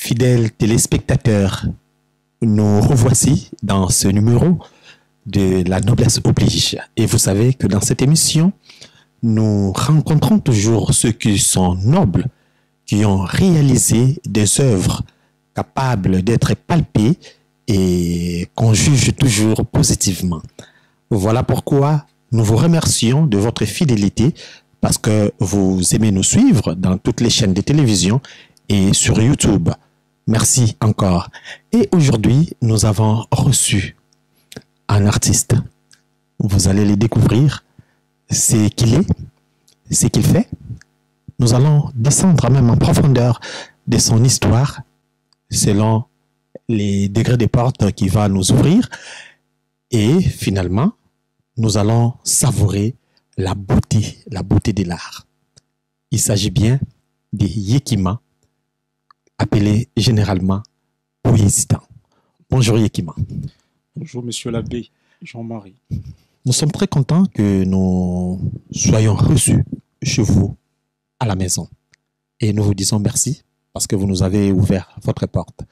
Fidèles téléspectateurs, nous revoici dans ce numéro de La Noblesse Oblige. Et vous savez que dans cette émission, nous rencontrons toujours ceux qui sont nobles, qui ont réalisé des œuvres capables d'être palpées et qu'on juge toujours positivement. Voilà pourquoi nous vous remercions de votre fidélité parce que vous aimez nous suivre dans toutes les chaînes de télévision et sur YouTube. Merci encore. Et aujourd'hui, nous avons reçu un artiste. Vous allez le découvrir. C'est qui il est, c'est qu'il fait. Nous allons descendre même en profondeur de son histoire selon les degrés des portes qu'il va nous ouvrir. Et finalement, nous allons savourer la beauté de l'art. Il s'agit bien de Yekima, appelé généralement Poésidan. Bonjour Yekima. Bonjour Monsieur l'abbé Jean-Marie. Nous sommes très contents que nous soyons reçus chez vous à la maison. Et nous vous disons merci parce que vous nous avez ouvert votre porte.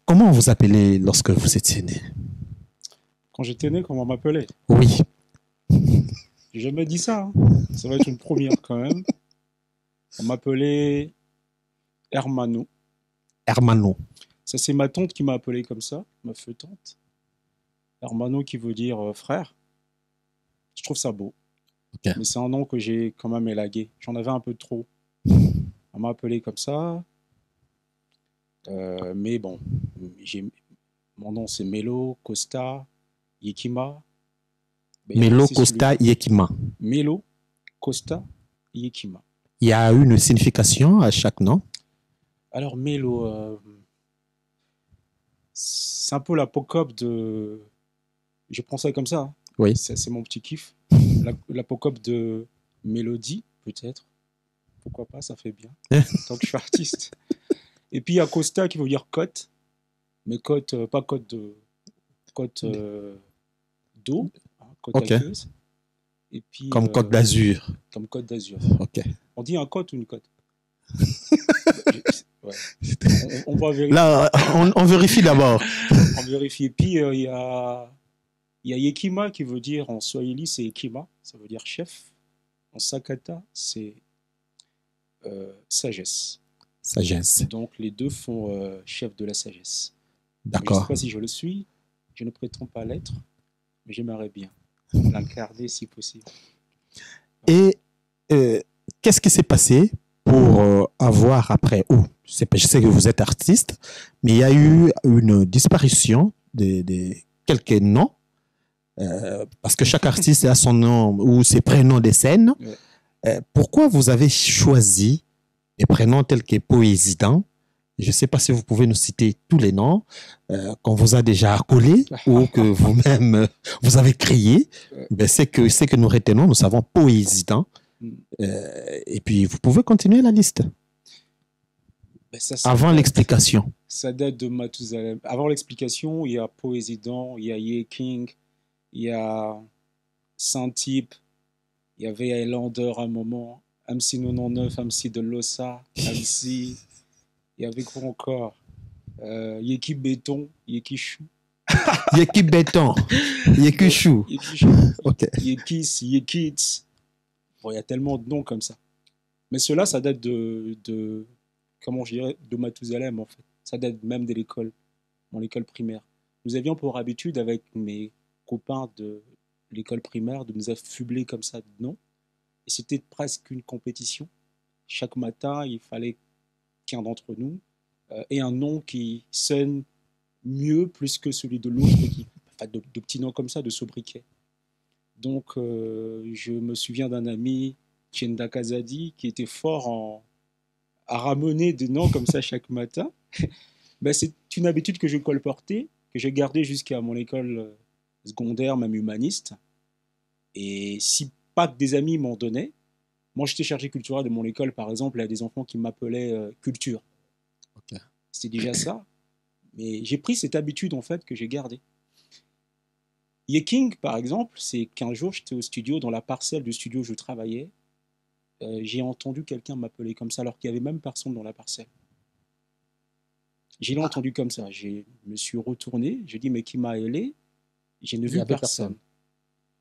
Comment vous appelez lorsque vous étiez né? Quand j'étais né, comment on m'appelait? Oui. J'ai jamais dit ça. Hein. Ça va être une première quand même. On m'appelait Hermano. Hermano. Ça, c'est ma tante qui m'a appelé comme ça, ma feu tante. Hermano qui veut dire frère. Je trouve ça beau. Okay. Mais c'est un nom que j'ai quand même élagué. J'en avais un peu trop. On m'a appelé comme ça. Mais bon, mon nom c'est Melo Costa Yekima. Melo Costa Yekima. Melo Costa Yekima. Il y a une signification à chaque nom? Alors Melo, c'est un peu l'apocope de... Je prends ça comme ça. Hein. Oui. C'est mon petit kiff. L'apocope de mélodie, peut-être. Pourquoi pas, ça fait bien. Tant que je suis artiste. Et puis il y a Costa qui veut dire côte. Mais côte, pas côte de... Côte d'eau. Hein, côte aqueuse. Et puis, comme Côte d'Azur. Comme Côte d'Azur. Ok. On dit un côte ou une côte? Ouais. On va vérifier. Là, on vérifie d'abord. On vérifie. Et puis, il y a Yekima qui veut dire, en Swahili, c'est Yekima, ça veut dire chef. En Sakata, c'est sagesse. Sagesse. Donc, les deux font chef de la sagesse. D'accord. Je ne sais pas si je le suis, je ne prétends pas l'être, mais j'aimerais bien l'incarner si possible. Et qu'est-ce qui s'est passé pour avoir après, je sais que vous êtes artiste, mais il y a eu une disparition de quelques noms, parce que chaque artiste a son nom ou ses prénoms de scène. Ouais. Pourquoi vous avez choisi des prénoms tels que Poésidan? Je ne sais pas si vous pouvez nous citer tous les noms qu'on vous a déjà accolés ou que vous-même vous avez créés. Ben, c'est que nous retenons, nous savons Poésidan. Et puis, vous pouvez continuer la liste. Ben ça avant l'explication. Ça date de Mathusalem. Avant l'explication, il y a Poésidan, il y a Ye King, il y a Saint-Type, il y avait Highlander à un moment, MC99, MC de Lossa, MC, il y avait quoi encore? Yeki Béton, Yeki Chou. Yeki Béton, Yeki Chou. Ok. Yekis, Yekits. Bon, il y a tellement de noms comme ça. Mais cela, ça date de comment je dirais, de Mathusalem en fait. Ça date même de l'école, dans l'école primaire. Nous avions pour habitude avec mes copains de l'école primaire de nous affubler comme ça de noms. Et c'était presque une compétition. Chaque matin, il fallait qu'un d'entre nous ait un nom qui sonne mieux plus que celui de l'autre, enfin, de petits noms comme ça, de sobriquets. Donc, je me souviens d'un ami, Tienda Kazadi, qui était fort à ramener des noms comme ça chaque matin. Ben, c'est une habitude que je colportais, que j'ai gardée jusqu'à mon école secondaire, même humaniste. Et si pas que des amis m'en donnaient, moi j'étais chargé culturel de mon école, par exemple, il y a des enfants qui m'appelaient Culture. Okay. C'était déjà ça. Mais j'ai pris cette habitude en fait que j'ai gardée. Yeking, par exemple, c'est qu'un jour j'étais au studio, dans la parcelle du studio où je travaillais. J'ai entendu quelqu'un m'appeler comme ça alors qu'il n'y avait même personne dans la parcelle. J'ai entendu comme ça. Je me suis retourné. Je dis, mais qui m'a ailé? Je n'ai vu personne.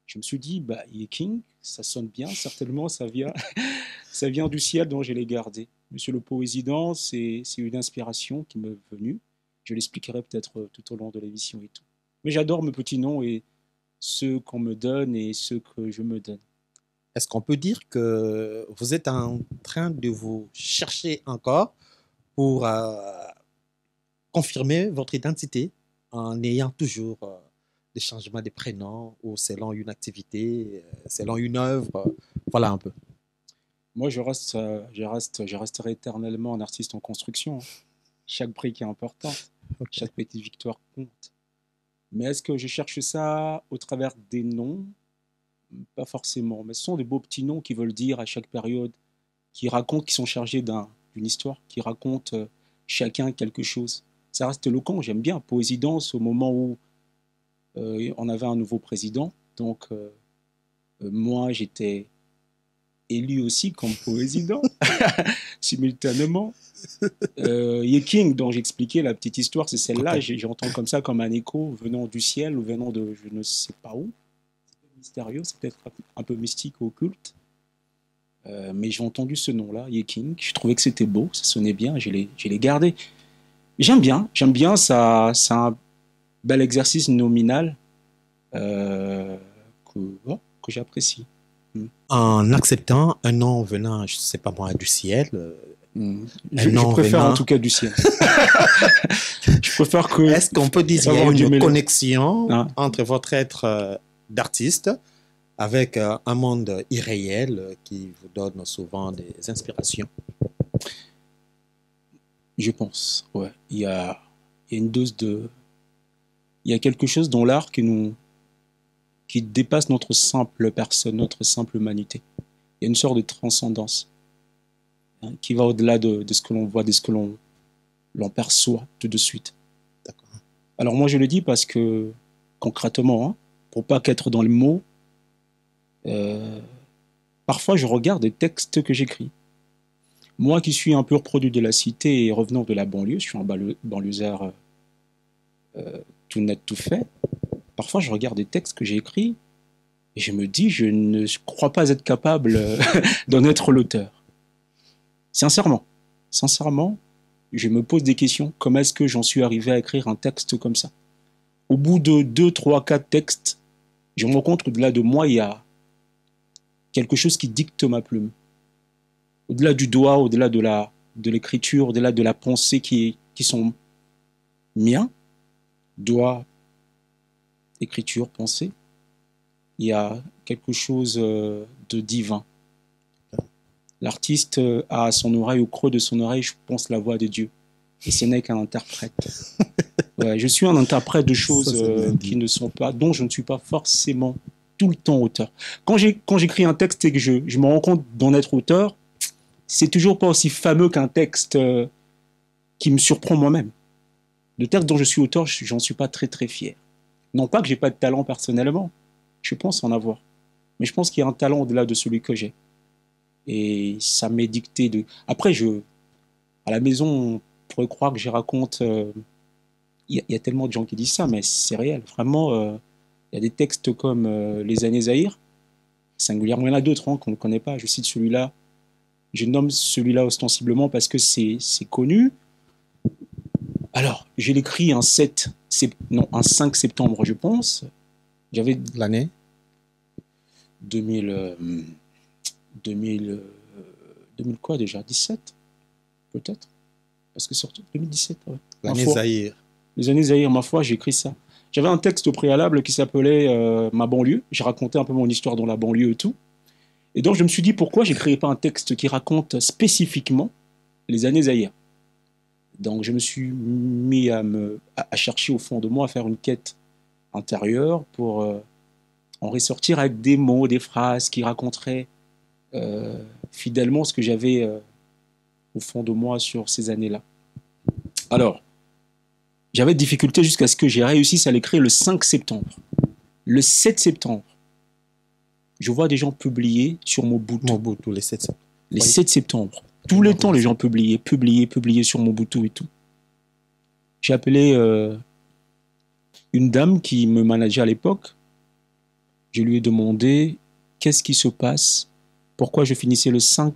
Je me suis dit, bah, il est King, ça sonne bien, certainement, ça vient, ça vient du ciel, donc je l'ai gardé. Monsieur le Président, c'est une inspiration qui m'est venue. Je l'expliquerai peut-être tout au long de l'émission et tout. Mais j'adore mes petits noms et ceux qu'on me donne et ceux que je me donne. Est-ce qu'on peut dire que vous êtes en train de vous chercher encore pour confirmer votre identité en ayant toujours des changements de prénoms ou selon une activité, selon une œuvre? Voilà un peu. Moi, je resterai éternellement un artiste en construction. Chaque brique est importante. Okay. Chaque petite victoire compte. Mais est-ce que je cherche ça au travers des noms? Pas forcément. Mais ce sont de beaux petits noms qui veulent dire à chaque période, qui sont chargés d'une histoire, qui racontent chacun quelque chose. Ça reste éloquent, j'aime bien. Présidence au moment où on avait un nouveau président. Donc, moi, j'étais élu aussi comme président, simultanément. Yeking, dont j'expliquais la petite histoire, c'est celle-là. J'entends comme ça, comme un écho venant du ciel ou venant de je ne sais pas où. C'est mystérieux, c'est peut-être un peu mystique, occulte. Mais j'ai entendu ce nom-là, Yeking. Je trouvais que c'était beau, ça sonnait bien, je l'ai gardé. J'aime bien, ça, c'est un bel exercice nominal que j'apprécie. En acceptant un nom venant, je ne sais pas moi, du ciel. Je préfère en tout cas du ciel. Je préfère que. Est-ce qu'on peut dire qu'il y a une connexion entre votre être d'artiste avec un monde irréel qui vous donne souvent des inspirations? Je pense, ouais. Il y a une dose de. Il y a quelque chose dans l'art qui dépasse notre simple personne, notre simple humanité. Il y a une sorte de transcendance qui va au-delà de ce que l'on voit, de ce que l'on perçoit tout de suite. Alors moi je le dis parce que concrètement, pour pas qu'être dans le mot, parfois je regarde des textes que j'écris. Moi qui suis un pur produit de la cité et revenant de la banlieue, je suis un banlieusard tout net, tout fait. Parfois, je regarde des textes que j'ai écrits et je me dis, je ne crois pas être capable d'en être l'auteur. Sincèrement, je me pose des questions. Comment est-ce que j'en suis arrivé à écrire un texte comme ça? Au bout de 2, 3, 4 textes, je me rends compte qu'au-delà de moi, il y a quelque chose qui dicte ma plume. Au-delà du doigt, au-delà de l'écriture, au-delà de la pensée qui sont miens, doigt, écriture, pensée, il y a quelque chose de divin. L'artiste a à son oreille, au creux de son oreille, je pense, la voix de Dieu. Et ce n'est qu'un interprète. Ouais, je suis un interprète de choses qui ne sont pas, dont je ne suis pas forcément tout le temps auteur. Quand j'écris un texte et que je me rends compte d'en être auteur, c'est toujours pas aussi fameux qu'un texte qui me surprend moi-même. Le texte dont je suis auteur, j'en suis pas très très fier. Non pas que j'ai pas de talent personnellement, je pense en avoir. Mais je pense qu'il y a un talent au-delà de celui que j'ai. Et ça m'est dicté de... Après, à la maison, on pourrait croire que je raconte... Il y a tellement de gens qui disent ça, mais c'est réel. Vraiment, il y a des textes comme Les années Zahir, singulièrement, il y en a d'autres qu'on ne connaît pas. Je cite celui-là. Je nomme celui-là ostensiblement parce que c'est connu. Alors, je l'écris un 5 septembre, je pense. J'avais l'année 2000 quoi déjà? 17 peut-être? Parce que surtout 2017, ouais. L'année Zahir. Les années Zahir, ma foi, j'ai écrit ça. J'avais un texte au préalable qui s'appelait Ma banlieue. J'ai raconté un peu mon histoire dans la banlieue et tout. Et donc je me suis dit pourquoi j'écrivais pas un texte qui raconte spécifiquement les années Zahir. Donc je me suis mis à chercher au fond de moi, à faire une quête intérieure pour en ressortir avec des mots, des phrases qui raconteraient fidèlement ce que j'avais au fond de moi sur ces années-là. Alors, j'avais de difficultés jusqu'à ce que j'ai réussi à l'écrire le 5 septembre. Le 7 septembre, je vois des gens publier sur Mobutu. Les 7 septembre. Les 7 septembre. Tous les temps, les gens publiaient sur Mobutu et tout. J'ai appelé une dame qui me manageait à l'époque. Je lui ai demandé qu'est-ce qui se passe, pourquoi je finissais le 5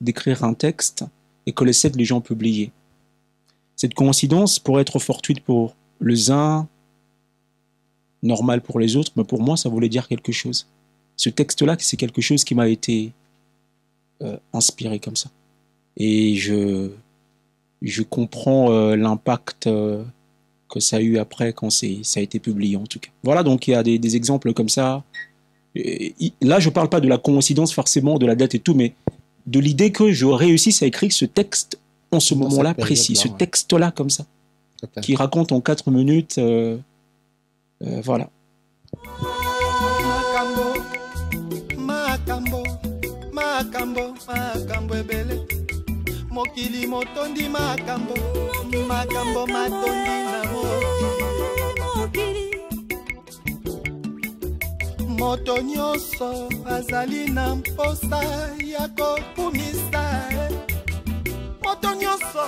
d'écrire un texte et que le 7, les gens publiaient. Cette coïncidence pourrait être fortuite pour les uns, normal pour les autres, mais pour moi, ça voulait dire quelque chose. Ce texte-là, c'est quelque chose qui m'a été inspiré comme ça. Et je comprends l'impact que ça a eu après quand ça a été publié, en tout cas. Voilà, donc il y a des exemples comme ça. Et là, je ne parle pas de la coïncidence forcément, de la date et tout, mais de l'idée que je réussisse à écrire ce texte en ce moment-là précis, ce texte-là comme ça, qui raconte en 4 minutes, voilà. Mokili motondi makambo makambo matondi na mokili moto nyonso azali na mposa ya kokumisa moto nyonso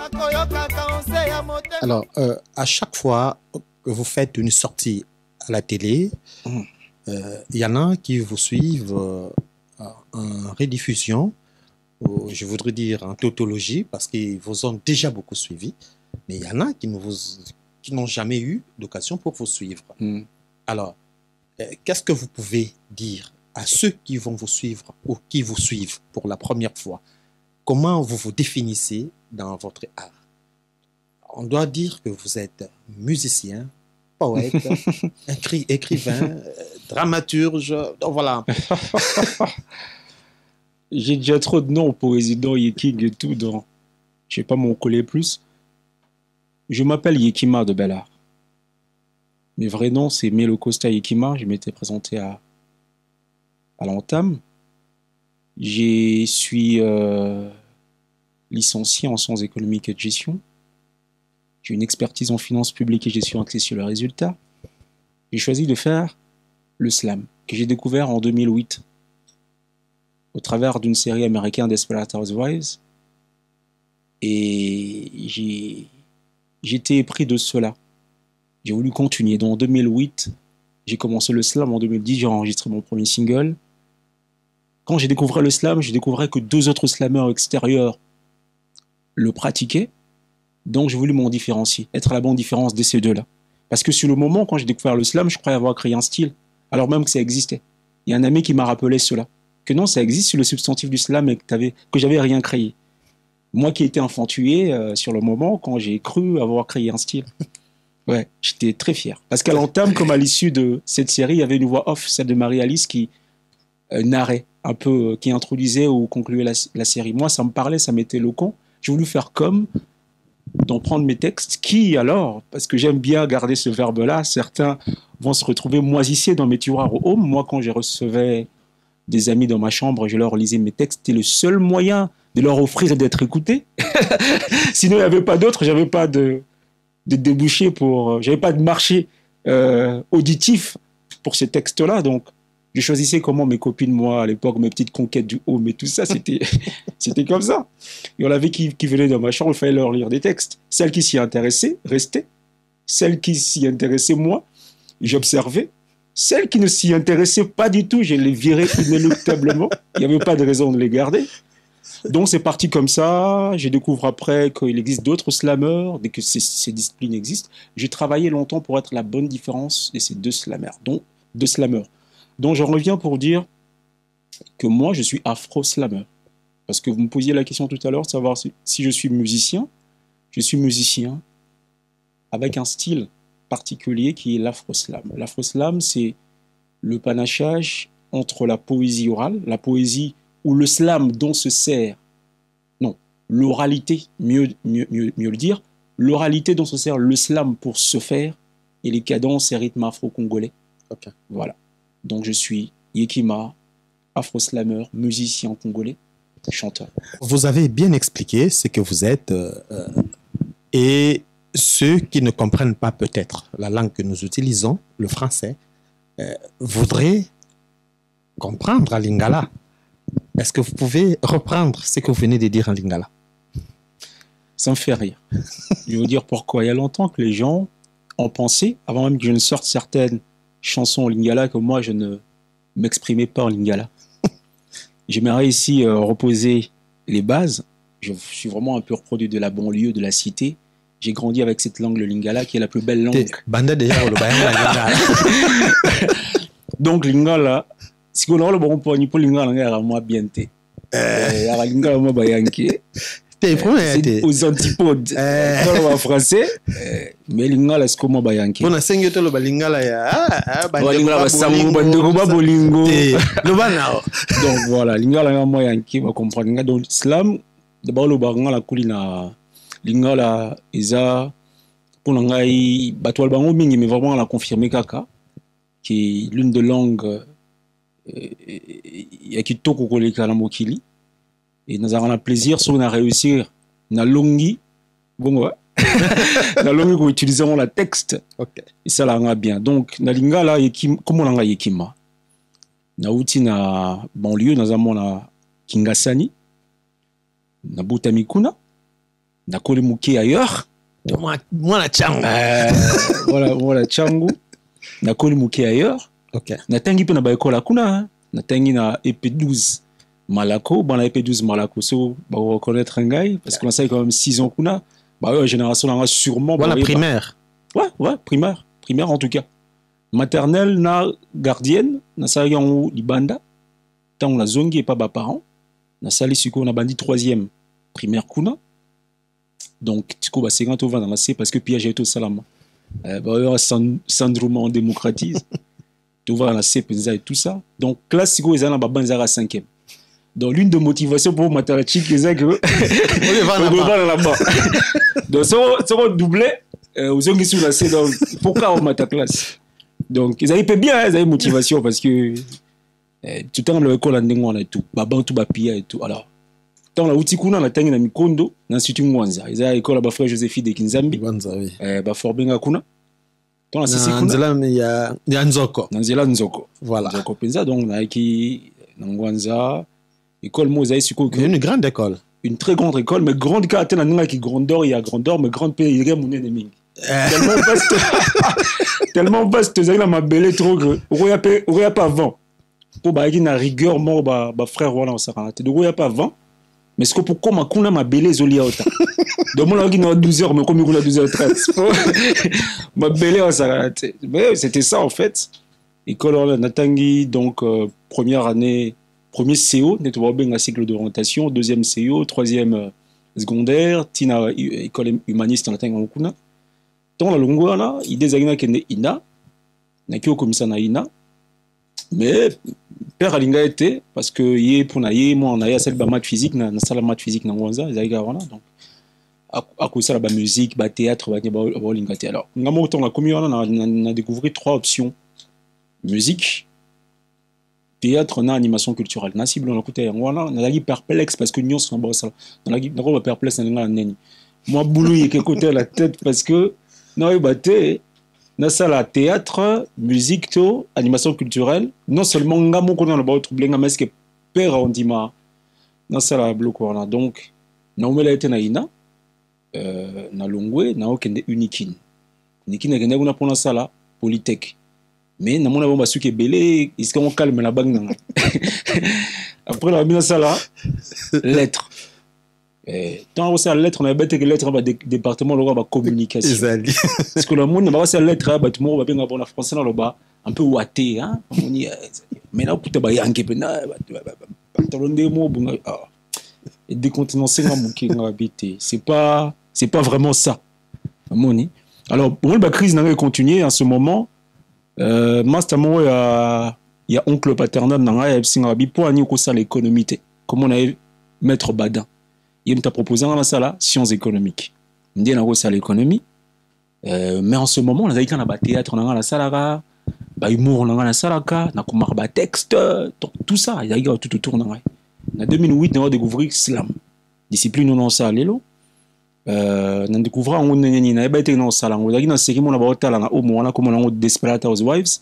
akoyoka kaonse ya moto. Alors, à chaque fois que vous faites une sortie à la télé, y en a qui vous suivent en rediffusion, je voudrais dire en tautologie, parce qu'ils vous ont déjà beaucoup suivi, mais il y en a qui n'ont jamais eu d'occasion pour vous suivre. Alors, qu'est-ce que vous pouvez dire à ceux qui vont vous suivre ou qui vous suivent pour la première fois? Comment vous vous définissez dans votre art? On doit dire que vous êtes musicien, poète, écrivain, dramaturge, donc voilà. J'ai déjà trop de noms, Poésident, Yeking et tout, donc je ne vais pas m'en coller plus. Je m'appelle Yekima de Bel Art. Mes vrais noms, c'est Melo Costa Yekima. Je m'étais présenté à l'entame. Je suis licencié en sciences économiques et de gestion. J'ai une expertise en finances publiques et gestion axée sur le résultat. J'ai choisi de faire le slam, que j'ai découvert en 2008. Au travers d'une série américaine Desperate Housewives. Et j'étais épris de cela. J'ai voulu continuer. Donc en 2008, j'ai commencé le slam. En 2010, j'ai enregistré mon premier single. Quand j'ai découvert le slam, j'ai découvert que 2 autres slammeurs extérieurs le pratiquaient. Donc j'ai voulu m'en différencier, être à la bonne différence de ces deux-là. Parce que sur le moment, quand j'ai découvert le slam, je croyais avoir créé un style, alors même que ça existait. Il y a un ami qui m'a rappelé cela. Que non, ça existe sur le substantif du slam et que j'avais rien créé. Moi qui étais infantué sur le moment, quand j'ai cru avoir créé un style, ouais, j'étais très fier. Parce qu'à l'entame, comme à l'issue de cette série, il y avait une voix off, celle de Marie-Alice, qui narrait un peu, qui introduisait ou concluait la série. Moi, ça me parlait, ça m'était éloquent. J'ai voulu faire comme, d'en prendre mes textes, qui alors, parce que j'aime bien garder ce verbe-là, certains vont se retrouver moisissés dans mes tiroirs au home. Moi, quand je recevais des amis dans ma chambre, je leur lisais mes textes, c'était le seul moyen de leur offrir d'être écoutés. Sinon, il n'y avait pas d'autre, j'avais pas de débouché j'avais pas de marché auditif pour ces textes-là, donc je choisissais comment mes copines, moi, à l'époque, mes petites conquêtes du home et tout ça, c'était comme ça. Il y en avait qui venaient dans ma chambre, il fallait leur lire des textes. Celles qui s'y intéressaient, restaient. Celles qui s'y intéressaient, moi, j'observais. Celles qui ne s'y intéressaient pas du tout, je les virais inéluctablement. Il n'y avait pas de raison de les garder. Donc c'est parti comme ça. Je découvre après qu'il existe d'autres slammeurs, dès que ces disciplines existent. J'ai travaillé longtemps pour être la bonne différence de ces deux slammeurs. Donc j'en reviens pour dire que moi je suis afro-slammer. Parce que vous me posiez la question tout à l'heure de savoir si je suis musicien. Je suis musicien avec un style particulier qui est l'afro-slam. L'afro-slam, c'est le panachage entre la poésie orale, la poésie ou le slam dont se sert, non, l'oralité, mieux le dire, l'oralité dont se sert le slam pour se faire et les cadences et rythmes afro-congolais. Okay. Voilà. Donc je suis Yekima, afro-slammer, musicien congolais, chanteur. Vous avez bien expliqué ce que vous êtes et ceux qui ne comprennent pas peut-être la langue que nous utilisons, le français, voudraient comprendre à lingala. Est-ce que vous pouvez reprendre ce que vous venez de dire en lingala? Ça me fait rire. Je vais vous dire pourquoi. Il y a longtemps que les gens ont pensé, avant même que je ne sorte certaines chansons en lingala, que moi je ne m'exprimais pas en lingala. J'aimerais ici reposer les bases. Je suis vraiment un pur produit de la banlieue, de la cité. J'ai grandi avec cette langue, le lingala, qui est la plus belle langue. Donc, lingala, si on a le bon point, pour lingala, il y a moi bien té. Il y a lingala, moi, bayanké. C'est aux antipodes. Dans le français, mais lingala, c'est comment bayanké. On a 5 ans, le lingala, lingala, c'est bolingo. Donc, voilà, lingala, moi, yanké, va comprendre. Donc, l'islam, d'abord, le lingala, kulina. Lingala, Eza, pour l'angai, Batoual Bango Mingi, mais vraiment, on a confirmé Kaka, qui est l'une des langues, il y a qui toko koleka na mokili, et nous avons le plaisir, si on a réussi, na longi, bon, ouais, na longi, qu'on utilise la texte, okay. Et ça l'a bien. Donc, na lingala, comment l'anga yekima? Na outi na banlieue, nous avons na Kingasani, na Butamikuna, nakoli muke ailleurs. Moi la changu. Voilà changu. Nakoli muke ailleurs. OK. Natangi pe na ba école kuna, natangi na EP12 Malako, bon la EP12 Malako so ba reconnaître ngai parce qu'on a ça quand même 6 ans kuna. Bah ouais, génération là sûrement voilà primaire. Ouais, primaire en tout cas. Maternelle na gardienne, na ça en libanda. Tant on a zongi et pas ba parents. Na sali siko na bandi 3e primaire kuna. Donc, tu vois, c'est quand on va dans la C parce que Piaget est au salam. Syndrome on démocratise. Tu vas dans la C et tout ça. Donc, classe, ils ont un 5e. Donc, l'une des motivations pour mathématiques, c'est que on va là-bas. Donc, si on doublait, aux gens qui sont la C, donc, pourquoi on met ta classe? Donc, ils avaient bien, ils avaient motivation parce que tout le temps, l'école en dénouant et tout. Baban, tout, bapia et tout. Alors, dans la outikuna na tangi na mikondo na institut Mwanza eza école ba frère Joséphine de Kinzambi Mwanza oui ba forbenga kuna dans la sisi kuna nzela ya nzoko nzela nzoko voilà nzoko penza donc na ki na Mwanza école moza isiko une grande école, une très grande école mais grande car na ninga ki grandeur il y a grandeur mais grande pays il y a mon ennemi tellement vaste zali na mabele trop gros oya pas vent pour ba na rigueur mort ba frère voilà on s'arrête de oya pas vent. Mais ce que pour comment qu'on a ma belle zoli autant. Donc moi là qui n'a 12h mais comme il a 12h30. Ma belle on s'arrête. Mais c'était ça en fait. École Natangi donc première année premier CO nettoie bien un cycle d'orientation, deuxième CO, troisième secondaire, tina école humaniste en Natangi en kuna. Dans la longueur là, il désigne que ina na ki komisa na ina. Mais père alinga était parce que yé pour naïe moi on a celle ba maths physique na salle maths physique na Mwanza zaïga voilà donc à cause ça la musique ba théâtre ba alinga té alors ngamo autant la commune on a découvert 3 options musique théâtre na animation culturelle na cible on a côté voilà on a dit perplexe parce que nous on ba ça on a dit d'accord perplexe na neni moi boulou yé que côté la tête parce que non baté na sala théâtre, musique, animation culturelle, non seulement ngamo qu'on a le bas troublé, mais ce que père on dit ma na sala bloco là donc na umela été na ina na longwe na okende unikin unikin ngende kuna pona sala polytech mais na mona bomba suke belé est-ce qu'on calme la banque après la mina sala lettres. Tant que la lettre, on a bête que lettre va département de la communication. Parce que le monde n'a pas la lettre, tout le monde va bien avoir la français dans le bas, un peu ouaté, hein. Mais là, pour te bailler un peu, et décontenancer la mouki dans l'habité. C'est pas vraiment ça. Alors, pour la crise n'a pas continué en ce moment. Mastermo, il y a oncle paternel dans la pour aller au l'économie. Comme on avait maître Badin. Il m'a proposé dans la salle sciences économiques. Il m'a dit dans la l'économie. Mais en ce moment, on a dit qu'on a théâtre dans la salle, humour dans la salle, on a texte, tout ça. Il y a tout autour. En 2008, on a découvert slam. Discipline non ça, l'élo. On a découvert on a été dans la salle. On a dit dans ce qui m'a dit on a au moins comme on a Desperate Housewives.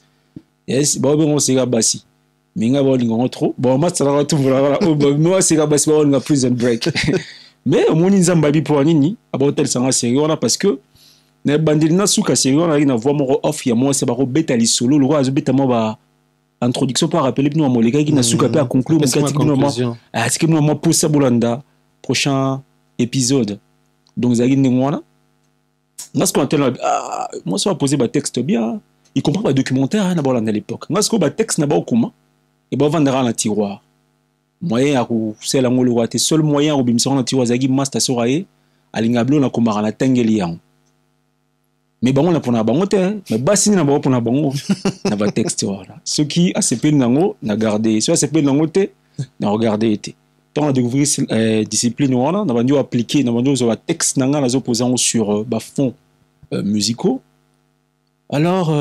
Yes, on s'est bassi. Minga bowling en trop bon match ça va tout voilà moi c'est là bas on a prison break Mais au moins, ils ont babi pour Nini, à tel sanga série, parce que, na bandilina souka série, on a une voix mon off, il y a moi, c'est baro bêta li solo, le roi a bêta moi, introduction pour rappeler, nous, à mon légal, qui n'a souka pas à conclure, mais c'est que nous, moi, pour ça, Bolanda, prochain épisode. Donc, Zagin Nengwana, moi, ce qu'on a moi, ça va poser un texte bien, il comprend pas documentaire, à l'époque. Moi, ce qu'on a texte, n'a pas au commun, et ben, on va dans le tiroir. Moyen à c'est la ngolo wate seul moyen au bimsera na tiwa zagi master sorae alingablo na komara na tengeli yang mais bango na pona bango te mais basini na bango pona bango na ba texte wala ce qui a sepel nango na garder soit sepel nango te na regarder été tant à découvrir discipline wala na bandio appliquer na bandio zo texte nanga na zo posant sur ba fond musicaux alors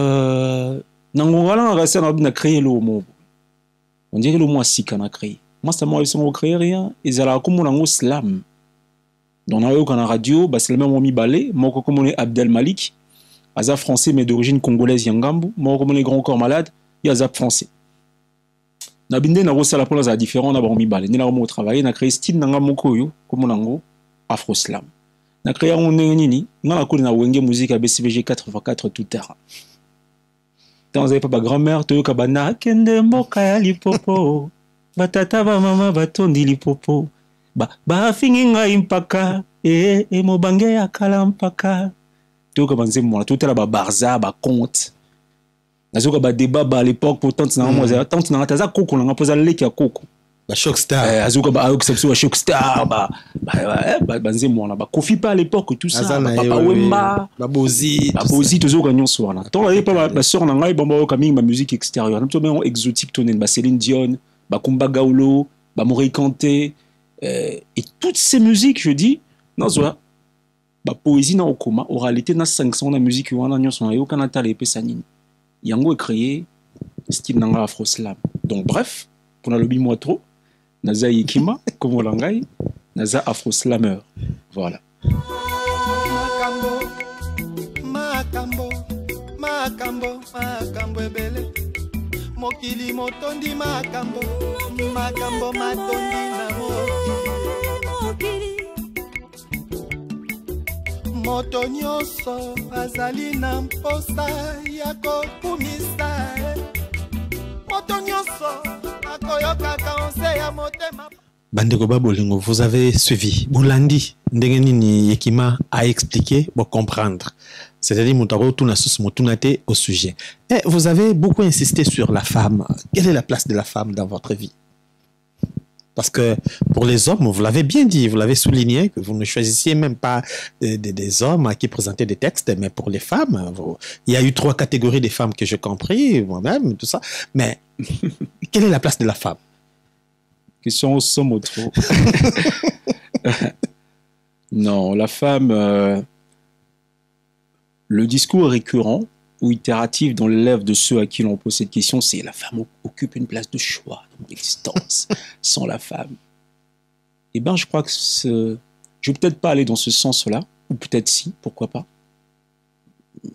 nango wala rasa na créer le mot on dirait le mot sika na créer. Moi, ça m'a ils créé rien. Ils allaient comme on a slam. Donc, on a la radio, c'est le même Omi Balé. Moi, comme on est Abdel Malik, Azap français, mais d'origine congolaise, Yangambu. Moi, comme on est Grand Corps Malade, il y a Azap français. Nabinde, na rosa la pola, ça différent, na Omi Balé. Ni la romo travailler, na créé style Nangamokoyo, comme on a Afro Slam. Na créé un nini, on a la wenge musique à BCVG 4x4 tout terrain. Quand vous avez pas grand-mère, tu as kabana, kende moka lipopo. Batata ba mama batondi lipopo ba finginga impaka mo bange ya kala mpaka to ka banze mo tout la ba barza ba compte nazoka ba débat ba à l'époque pour tante na mo tante na taza koko na poza leki ya koko ba shockstar azoka ba exception shockstar ba banze mo na ba kofi pas à l'époque tout ça papa wemba ba bozi tozoka nyonso wana to la ba sœur na ngai bomba ka mingi ma musique extérieure to ben exotique tonen ba Céline Dion Bakumba Gaulo, Bamorei Kanté, et toutes ces musiques, je dis, non, ça, poésie na okoma, oralité na 500 na musique wana nyon son ayo kanata le pesanini. Yango est créé style nanga afro slam. Donc bref, pour na lobby moi trop, naza yikima comme on l'angai, naza afro slammer. Voilà. Makambo ebele. Mokili motondi makambo matondi na mokili moto nyonso azali na mposa ya kokumisa moto nyonso akoyokaka onse ya motema. Bandeko Babolingo, vous avez suivi. Boulandi, Ndengenini Yekima a expliqué pour comprendre. C'est-à-dire, Moutaro Tunasus Moutunate au sujet. Et vous avez beaucoup insisté sur la femme. Quelle est la place de la femme dans votre vie? Parce que pour les hommes, vous l'avez bien dit, vous l'avez souligné, que vous ne choisissiez même pas des hommes à qui présenter des textes, mais pour les femmes, il y a eu 3 catégories de femmes que j'ai compris, moi-même, tout ça. Mais quelle est la place de la femme? Question au somme trop. Non, la femme, le discours récurrent ou itératif dans les lèvres de ceux à qui l'on pose cette question, c'est la femme occupe une place de choix dans mon existence. Sans la femme. Eh bien, je crois que je ne vais peut-être pas aller dans ce sens-là, ou peut-être si, pourquoi pas.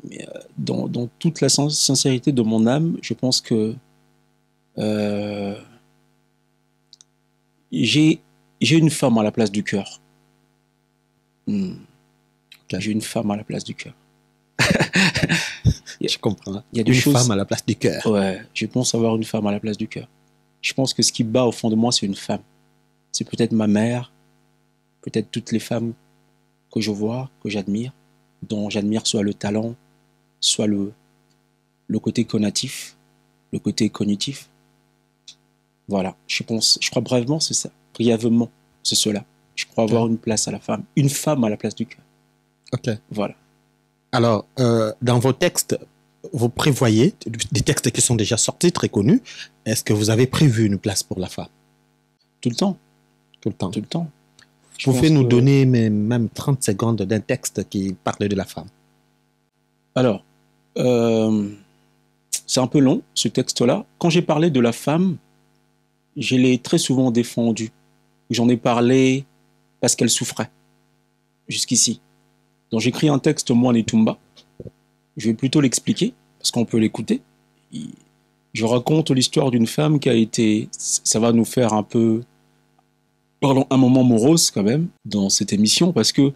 Mais dans toute la sincérité de mon âme, je pense que j'ai une femme à la place du cœur. Okay. J'ai une femme à la place du cœur. Je comprends. Il y a des choses... femme à la place du cœur. Ouais, je pense avoir une femme à la place du cœur. Je pense que ce qui bat au fond de moi, c'est une femme. C'est peut-être ma mère, peut-être toutes les femmes que je vois, que j'admire, dont j'admire soit le talent, soit le côté conatif, le côté cognitif. Voilà, je crois brièvement, c'est ça. Brièvement, c'est cela. Je crois avoir une place à la femme. Une femme à la place du cœur. Ok. Voilà. Alors, dans vos textes, vous prévoyez des textes qui sont déjà sortis, très connus. Est-ce que vous avez prévu une place pour la femme? Tout le temps. Tout le temps. Tout le temps. Vous pouvez nous donner même 30 secondes d'un texte qui parle de la femme? Alors, c'est un peu long, ce texte-là. Quand j'ai parlé de la femme, je l'ai très souvent défendu. J'en ai parlé parce qu'elle souffrait, jusqu'ici. Donc j'écris un texte, moi, en Etumba. Je vais plutôt l'expliquer, parce qu'on peut l'écouter. Je raconte l'histoire d'une femme qui a été... Ça va nous faire un peu Parlons un moment morose quand même dans cette émission parce que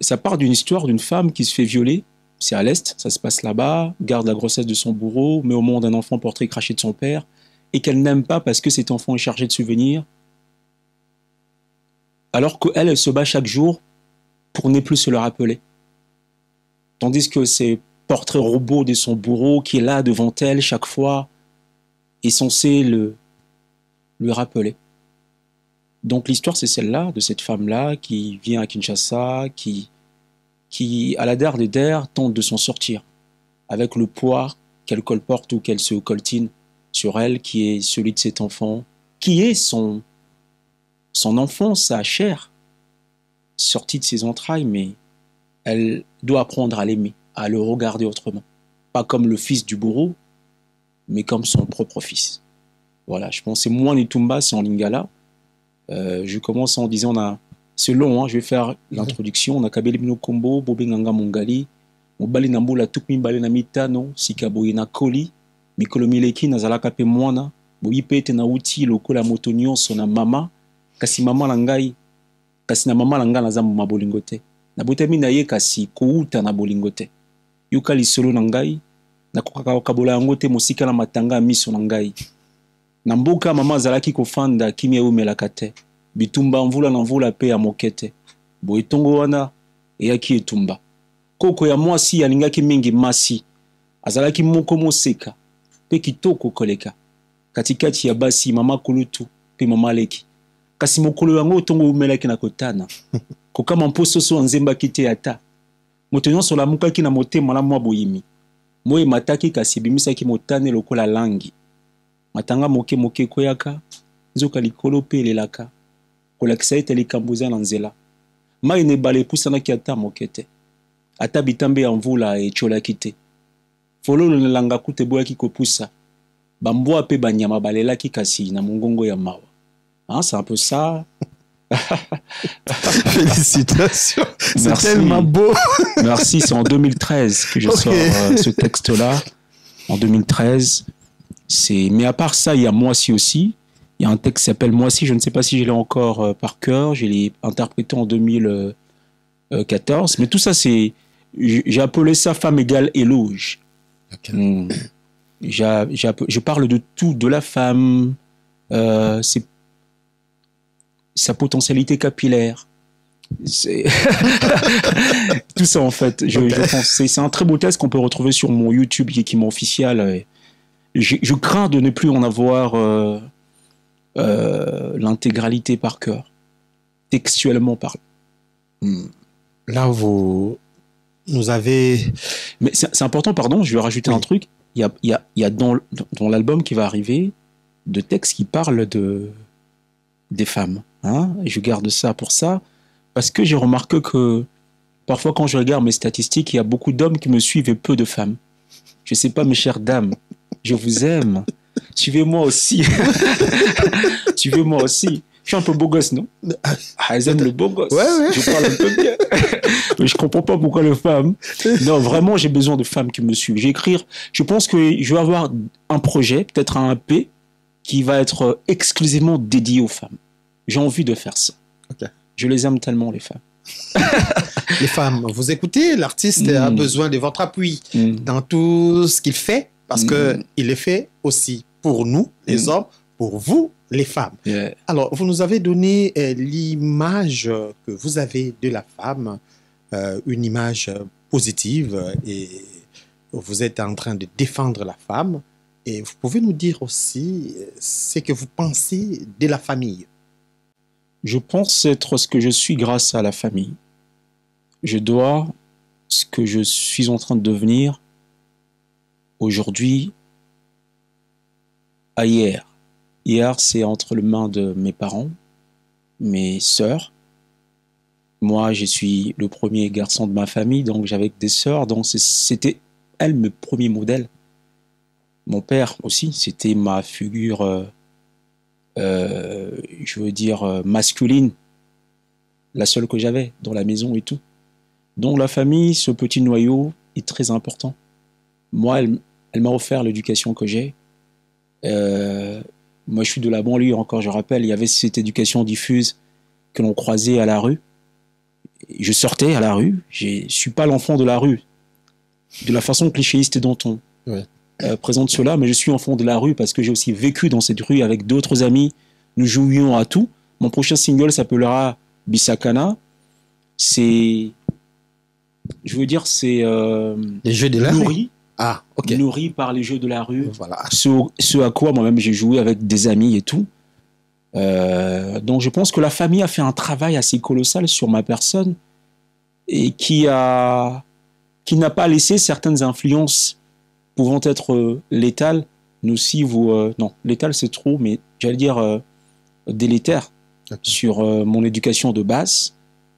ça part d'une histoire d'une femme qui se fait violer. C'est à l'Est, ça se passe là-bas, garde la grossesse de son bourreau, met au monde un enfant portrait craché de son père et qu'elle n'aime pas parce que cet enfant est chargé de souvenirs. Alors qu'elle, elle se bat chaque jour pour ne plus se le rappeler. Tandis que ces portraits robots de son bourreau qui est là devant elle chaque fois est censé lui rappeler. Donc l'histoire, c'est celle-là, de cette femme-là qui vient à Kinshasa, qui à la der des der, tente de s'en sortir, avec le poids qu'elle colporte ou qu'elle se coltine sur elle, qui est celui de cet enfant, qui est son enfant, sa chair, sortie de ses entrailles, mais elle doit apprendre à l'aimer, à le regarder autrement. Pas comme le fils du bourreau, mais comme son propre fils. Voilà, je pense que c'est moins Nitumba, c'est en Lingala. Je commence en disant, c'est long, hein, je vais faire l'introduction. On a Kabeli Bino Kombo, Bobe Nganga Mongali, Mobali Nambola Tukmi Bale Namitano, Sikaboye na Koli, Mikolo Mileki Nazalaka Pe Mwana, Boyi Pete na Uti, Lokola Motonyon, Sona Mama, Kasi Mama Langai, Kasi na Mama Langa Nazamu Mabolingote, Nabotemi na ye Kasi Kouta na Bolingote, Yuka Lisolo Nangai, Nakokaka Kabola Yangote Mosika na Matanga Miso Nangai. Namboka mama zalaki kofanda kimia umelaka te bitumba mvula na mvula pe ya mokete boitongo wana eyaki etumba koko ya mwasi alingaki mingi masi azalaki moko moseka pe kitoko koleka katikati ya basi mama kulutu pe mama leki kasi mokolo yango tongo umelaki na kotana kokama mpososo nzemba kite ata moto nyonso lamukaki na motema na mwa boyimi moye mataki kasi bimisaki motane lokola langi matanga moke moke koyaka nzoka likolo pe elelaka kolakisa ete likambuza na nzela mai ne bale epusanaki ata moke te ata bitambe ya mvula etiolaki te fololo nelanga kute boyaki kopusa bambwa pe banyama balelaki kasi na mongongo ya mawa. Hein, c'est un peu ça. Félicitations, c'est Merci. tellement beau. Merci, c'est en 2013 que je sors ce texte-là. En 2013. Mais à part ça, il y a Moi aussi. Il y a un texte qui s'appelle Moi aussi. Je ne sais pas si je l'ai encore par cœur. Je l'ai interprété en 2014. Mais tout ça, j'ai appelé ça Femme égale éloge. Okay. Je parle de tout, de la femme, sa potentialité capillaire. Tout ça, en fait. Je pense c'est un très beau texte qu'on peut retrouver sur mon YouTube qui est mon officiel. Je crains de ne plus en avoir l'intégralité par cœur, textuellement parlant. Là, nous avez... Mais c'est important, pardon, je vais rajouter un truc. Il y a dans l'album qui va arriver de textes qui parlent des femmes. Hein? Et je garde ça pour ça, parce que j'ai remarqué que parfois quand je regarde mes statistiques, il y a beaucoup d'hommes qui me suivent et peu de femmes. Je ne sais pas, mes chères dames, je vous aime. Suivez-moi aussi. Suivez-moi aussi. Je suis un peu beau gosse, non? Ah, ils aiment le beau gosse. Ouais. Je parle un peu bien. Mais je comprends pas pourquoi les femmes. Non, vraiment, j'ai besoin de femmes qui me suivent. Je pense que je vais avoir un projet, peut-être un EP, qui va être exclusivement dédié aux femmes. J'ai envie de faire ça. Okay. Je les aime tellement, les femmes. Les femmes, vous écoutez, l'artiste a besoin de votre appui dans tout ce qu'il fait, parce qu'il est fait aussi pour nous, les hommes, pour vous, les femmes. Yeah. Alors, vous nous avez donné l'image que vous avez de la femme, une image positive, et vous êtes en train de défendre la femme. Et vous pouvez nous dire aussi ce que vous pensez de la famille. Je pense être ce que je suis grâce à la famille. Je dois ce que je suis en train de devenir aujourd'hui à hier. Hier, c'est entre les mains de mes parents, mes sœurs. Moi, je suis le premier garçon de ma famille, donc j'avais des sœurs, donc c'était elles mes premiers modèles. Mon père aussi, c'était ma figure, je veux dire, masculine, la seule que j'avais dans la maison et tout. Donc la famille, ce petit noyau est très important. Moi, elle m'a offert l'éducation que j'ai. Moi, je suis de la banlieue encore, je rappelle. Il y avait cette éducation diffuse que l'on croisait à la rue. Je sortais à la rue. Je suis pas l'enfant de la rue, de la façon clichéiste dont on présente cela, mais je suis enfant de la rue parce que j'ai aussi vécu dans cette rue avec d'autres amis. Nous jouions à tout. Mon prochain single s'appellera Bisakana. C'est, je veux dire, c'est les jeux de la rue. nourri, Ah, ok. nourri par les jeux de la rue. Voilà. Ce à quoi moi-même j'ai joué avec des amis et tout. Donc je pense que la famille a fait un travail assez colossal sur ma personne et qui n'a pas laissé certaines influences pouvant être létales, nocives ou non, létales c'est trop, mais j'allais dire délétères sur mon éducation de base,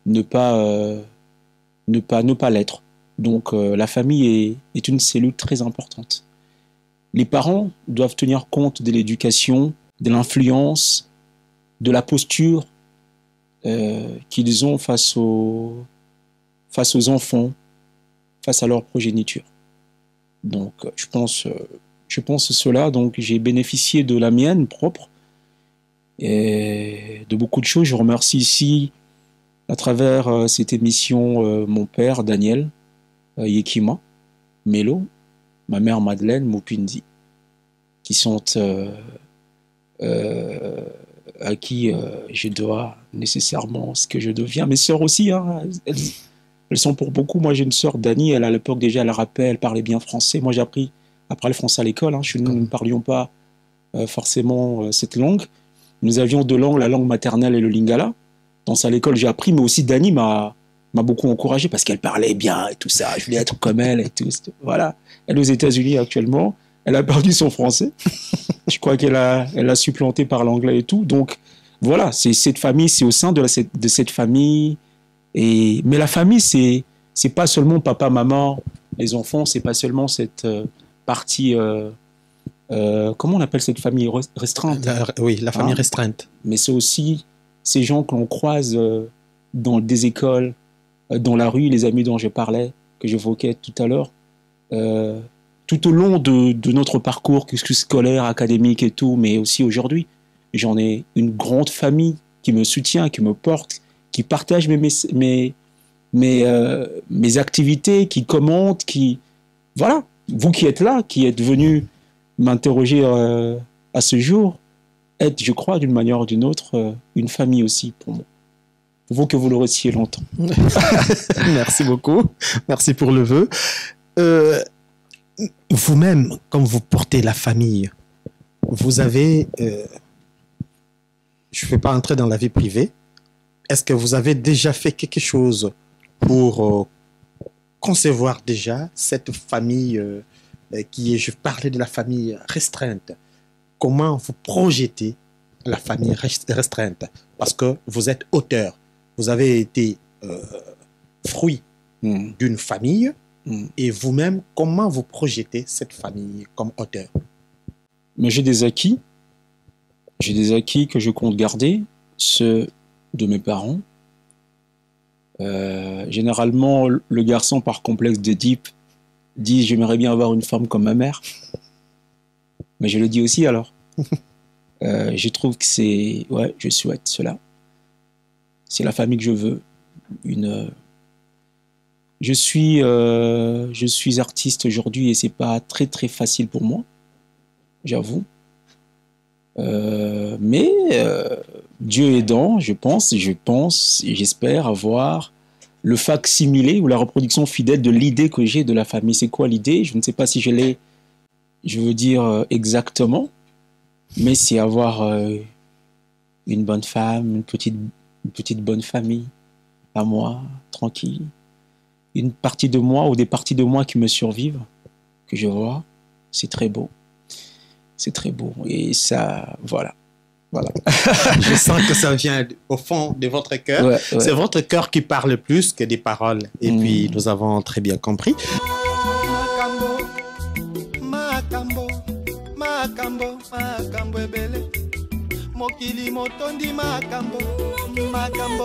ne pas l'être. Donc la famille est une cellule très importante. Les parents doivent tenir compte de l'éducation, de l'influence, de la posture qu'ils ont face aux enfants, face à leur progéniture. Donc, je pense cela. Donc, j'ai bénéficié de la mienne propre et de beaucoup de choses. Je remercie ici, à travers cette émission, mon père, Daniel Yekima, Melo, ma mère, Madeleine Mupindi, qui sont à qui je dois nécessairement ce que je deviens. Mes sœurs aussi, hein, elles sont pour beaucoup. Moi, j'ai une sœur, Dani, elle à l'époque déjà, elle parlait bien français. Moi, j'ai appris le français à l'école. Hein. Nous ne parlions pas forcément cette langue. Nous avions deux langues, la langue maternelle et le lingala. Dans ça, à l'école, j'ai appris, mais aussi Dani m'a beaucoup encouragé parce qu'elle parlait bien et tout ça. Je voulais être comme elle et tout. Voilà. Elle est aux États-Unis actuellement. Elle a perdu son français. Je crois qu'elle a supplanté par l'anglais et tout. Donc, voilà, c'est cette famille, c'est au sein de cette famille. Mais la famille, c'est pas seulement papa, maman, les enfants, c'est pas seulement cette partie. Comment on appelle cette famille restreinte? Oui, la famille restreinte. Mais c'est aussi ces gens que l'on croise dans des écoles, dans la rue, les amis dont je parlais, que j'évoquais tout à l'heure. Tout au long de notre parcours scolaire, académique et tout, mais aussi aujourd'hui, j'en ai une grande famille qui me soutient, qui me porte, qui partage mes activités, qui commente, qui... Voilà, vous qui êtes là, qui êtes venu m'interroger à ce jour, êtes, je crois, d'une manière ou d'une autre, une famille aussi pour moi. Il faut que vous le restiez longtemps. Merci beaucoup. Merci pour le vœu. Vous-même, quand vous portez la famille, vous avez... je ne vais pas entrer dans la vie privée. Est-ce que vous avez déjà fait quelque chose pour concevoir déjà cette famille qui est... Je parlais de la famille restreinte. Comment vous projetez la famille restreinte? Parce que vous êtes auteur. Vous avez été fruit d'une famille. Et vous-même, comment vous projetez cette famille comme auteur? Mais j'ai des acquis. J'ai des acquis que je compte garder, ceux de mes parents. Généralement, le garçon, par complexe d'Édipe, dit « j'aimerais bien avoir une femme comme ma mère ». Mais je le dis aussi alors. Je trouve que c'est... Ouais, je souhaite cela. C'est la famille que je veux. Je suis artiste aujourd'hui et c'est pas très très facile pour moi, j'avoue. Mais Dieu aidant, j'espère avoir le facsimilé ou la reproduction fidèle de l'idée que j'ai de la famille. C'est quoi l'idée? Je ne sais pas si je l'ai, je veux dire exactement, mais c'est avoir une bonne femme, une petite bonne famille à moi, tranquille. Une partie de moi ou des parties de moi qui me survivent, que je vois, c'est très beau. C'est très beau. Et ça, voilà. Je sens que ça vient au fond de votre cœur. Ouais. C'est votre cœur qui parle plus que des paroles. Et puis, nous avons très bien compris. Mokili motondi makambo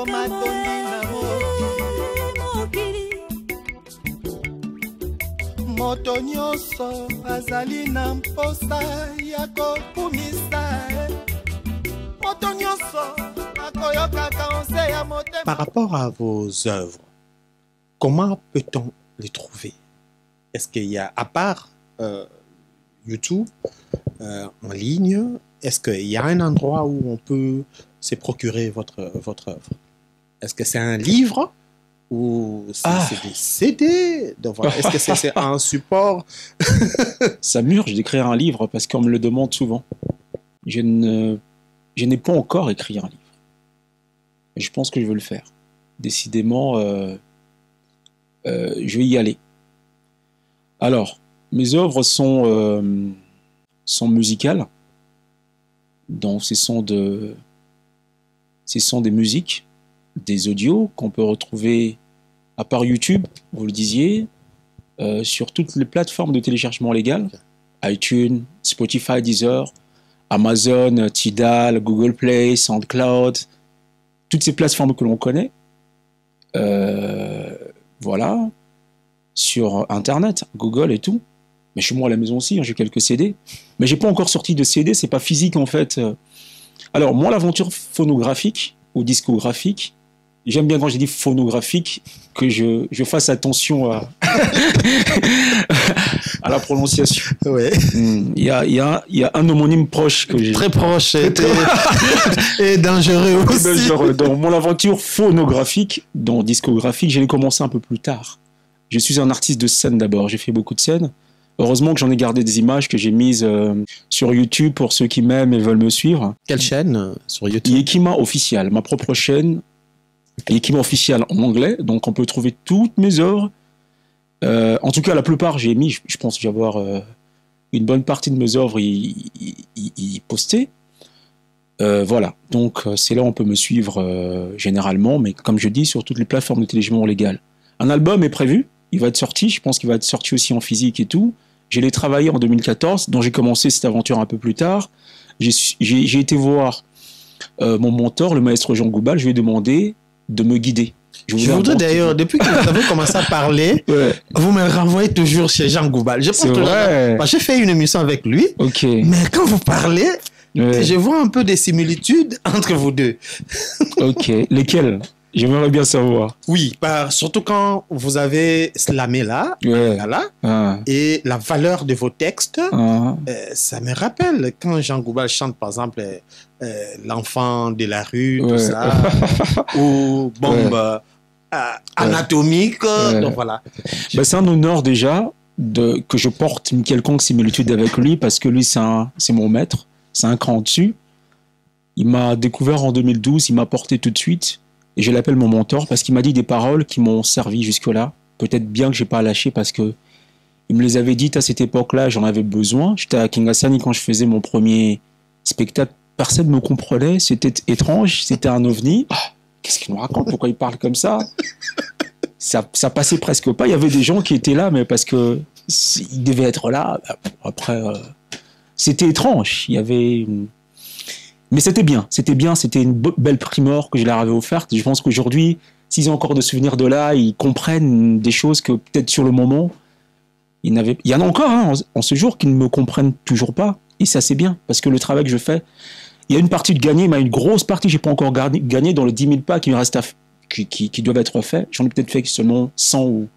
matondi na mokili moto nyonso azali na mposa ya kokumisa moto nyonso akoyoka conseil ya motema. Par rapport à vos œuvres, comment peut-on les trouver? Est-ce qu'il y a, à part YouTube, en ligne, est-ce qu'il y a un endroit où on peut se procurer votre œuvre? Est-ce que c'est un livre ou c'est des CD? Donc, voilà. Est-ce que c'est un support? Ça m'urge d'écrire un livre parce qu'on me le demande souvent. Je n'ai pas encore écrit un livre. Et je pense que je veux le faire. Décidément, je vais y aller. Alors, mes œuvres sont musicales. Donc, ce sont des musiques, des audios qu'on peut retrouver à part YouTube, vous le disiez, sur toutes les plateformes de téléchargement légal, iTunes, Spotify, Deezer, Amazon, Tidal, Google Play, SoundCloud, toutes ces plateformes que l'on connaît. Voilà, sur Internet, Google et tout. Mais chez moi à la maison aussi, hein, j'ai quelques CD. Mais j'ai pas encore sorti de CD, c'est pas physique en fait. Alors moi, l'aventure phonographique ou discographique, j'aime bien quand j'ai dit phonographique que je fasse attention à, à la prononciation. Ouais. Il y a un homonyme proche que j'ai. Très proche et dangereux aussi. Dangereux. Dans mon aventure phonographique, dans discographique, j'ai commencé un peu plus tard. Je suis un artiste de scène d'abord, j'ai fait beaucoup de scènes. Heureusement que j'en ai gardé des images que j'ai mises sur YouTube pour ceux qui m'aiment et veulent me suivre. Quelle chaîne sur YouTube? Yekima Official, ma propre chaîne. Yekima Official en anglais, donc on peut trouver toutes mes œuvres. En tout cas, la plupart, j'ai mis, je pense que je vais avoir une bonne partie de mes œuvres y postées. Voilà, donc c'est là où on peut me suivre généralement, mais comme je dis, sur toutes les plateformes de téléchargement légal. Un album est prévu, il va être sorti, je pense qu'il va être sorti aussi en physique et tout. Je l'ai travaillé en 2014, donc j'ai commencé cette aventure un peu plus tard. J'ai été voir mon mentor, le maestro Jean Goubal, je lui ai demandé de me guider. Je voudrais d'ailleurs, depuis que vous avez commencé à parler, vous me renvoyez toujours chez Jean Goubal. Je pense que j'ai fait une émission avec lui, mais quand vous parlez, je vois un peu des similitudes entre vous deux. Ok, lesquelles? J'aimerais bien savoir. Oui, surtout quand vous avez slamé là, voilà, et la valeur de vos textes, ça me rappelle quand Jean Goubal chante par exemple l'enfant de la rue, tout ça, ou bombe anatomique, donc voilà. Bah, c'est un honneur déjà que je porte une quelconque similitude avec lui parce que lui c'est mon maître, c'est un cran au-dessus. Il m'a découvert en 2012, il m'a porté tout de suite. Et je l'appelle mon mentor parce qu'il m'a dit des paroles qui m'ont servi jusque-là. Peut-être bien que j'ai pas lâché parce que il me les avait dites à cette époque-là, j'en avais besoin. J'étais à Kingasani quand je faisais mon premier spectacle. Personne ne me comprenait, c'était étrange, c'était un ovni. Oh, qu'est-ce qu'il nous raconte? Pourquoi il parle comme ça? Ça passait presque pas. Il y avait des gens qui étaient là, mais parce que ils devaient être là. Après, c'était étrange. Il y avait Mais c'était bien, c'était une belle primeur que je leur avais offerte. Je pense qu'aujourd'hui, s'ils ont encore de souvenirs de là, ils comprennent des choses que peut-être sur le moment, il y en a encore en ce jour qui ne me comprennent toujours pas. Et ça, c'est bien, parce que le travail que je fais, il y a une partie de gagner, mais une grosse partie que je n'ai pas encore gagné dans les 10 000 pas qui me restent qui doivent être faits. J'en ai peut-être fait seulement 100 où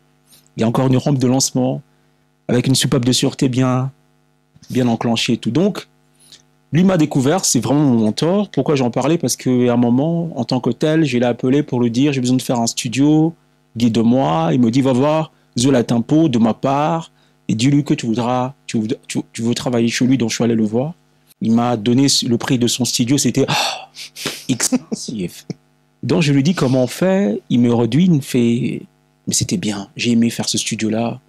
il y a encore une rampe de lancement avec une soupape de sûreté bien enclenchée et tout. Donc, lui m'a découvert, c'est vraiment mon mentor. Pourquoi j'en parlais? Parce qu'à un moment, en tant que tel, je l'ai appelé pour lui dire j'ai besoin de faire un studio, guide-moi. Il me dit va voir Zola Tempo de ma part et dis-lui que tu veux travailler chez lui, donc je suis allé le voir. Il m'a donné le prix de son studio, c'était extensif. Donc je lui dis comment on fait, il me réduit, il me fait mais c'était bien, j'ai aimé faire ce studio-là.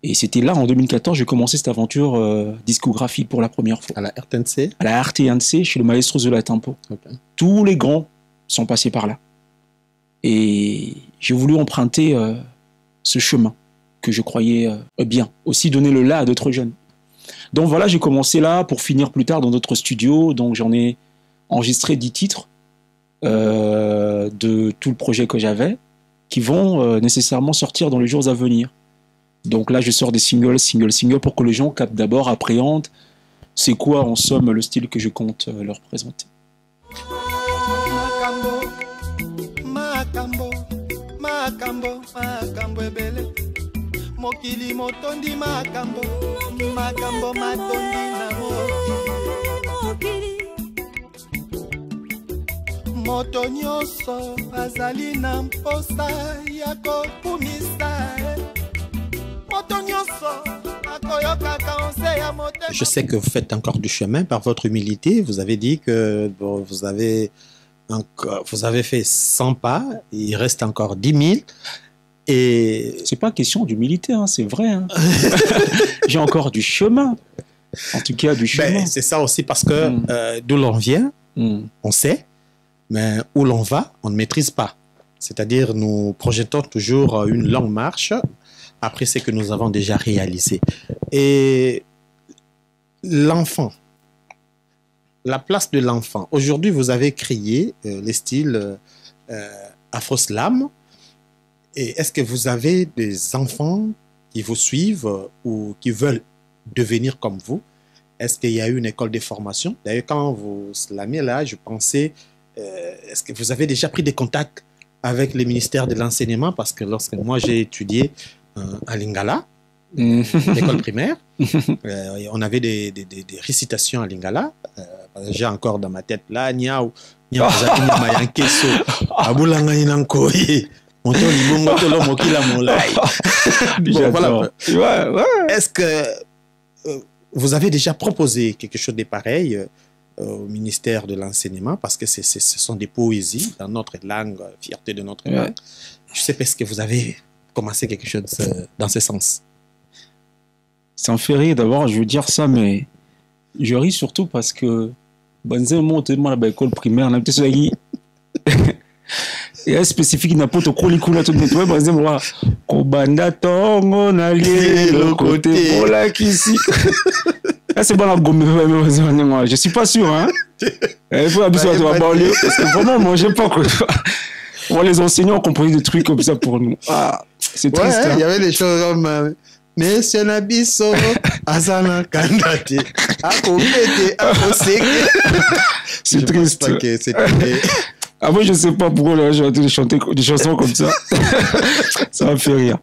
Et c'était là, en 2014, j'ai commencé cette aventure discographique pour la première fois. À la RTNC? À la RTNC, chez le maestro Zola Tempo. Okay. Tous les grands sont passés par là. Et j'ai voulu emprunter ce chemin que je croyais bien. Aussi donner le là à d'autres jeunes. Donc voilà, j'ai commencé là pour finir plus tard dans d'autres studios. Donc j'en ai enregistré 10 titres de tout le projet que j'avais qui vont nécessairement sortir dans les jours à venir. Donc là, je sors des singles pour que les gens captent d'abord, appréhendent c'est quoi en somme le style que je compte leur présenter. Makambo ebele mokili motondi makambo matondi na mokili moto nyonso azali na mposa ya kokumisa moto nyonso akoyokaka onse ya motema. Je sais que vous faites encore du chemin par votre humilité. Vous avez dit que vous avez fait 100 pas, il reste encore 10 000. Et c'est pas question d'humilité, hein, c'est vrai. Hein. J'ai encore du chemin. En tout cas, du chemin. C'est ça aussi parce que d'où l'on vient, on sait, mais où l'on va, on ne maîtrise pas. C'est-à-dire, nous projetons toujours une longue marche après ce que nous avons déjà réalisé. Et l'enfant, la place de l'enfant. Aujourd'hui, vous avez créé les styles Afro-Slam. Et est-ce que vous avez des enfants qui vous suivent ou qui veulent devenir comme vous? Est-ce qu'il y a eu une école de formation? D'ailleurs, quand vous slamez là, je pensais, est-ce que vous avez déjà pris des contacts avec le ministère de l'enseignement? Parce que lorsque moi j'ai étudié à Lingala, l'école primaire, on avait des récitations à Lingala. J'ai encore dans ma tête là, niaou, est-ce que vous avez déjà proposé quelque chose de pareil au ministère de l'enseignement, parce que ce sont des poésies dans notre langue, fierté de notre langue. Je sais pas, est-ce que vous avez commencé quelque chose dans ce sens? Ça me fait rire d'abord, je veux dire ça, mais je ris surtout parce que Banzé monte à l'école primaire, on a peut-être et est spécifique n'a pas de colicula tout le monde Banzé moi Kobanda tongo na lié le côté pour la ici. C'est bon la gomme, je suis pas sûr hein. Il faut abuser de la banlieue parce que vraiment moi j'ai pas quoi. Moi les enseignants ont compris des trucs comme ça pour nous. Ah, c'est triste. Il y avait des choses comme Monsieur Nabiso, Azana Kandate, Akobete, Akoseke. C'est triste. Ah, moi, je sais pas pourquoi j'ai chanté des chansons comme ça. Ça m'a fait rire.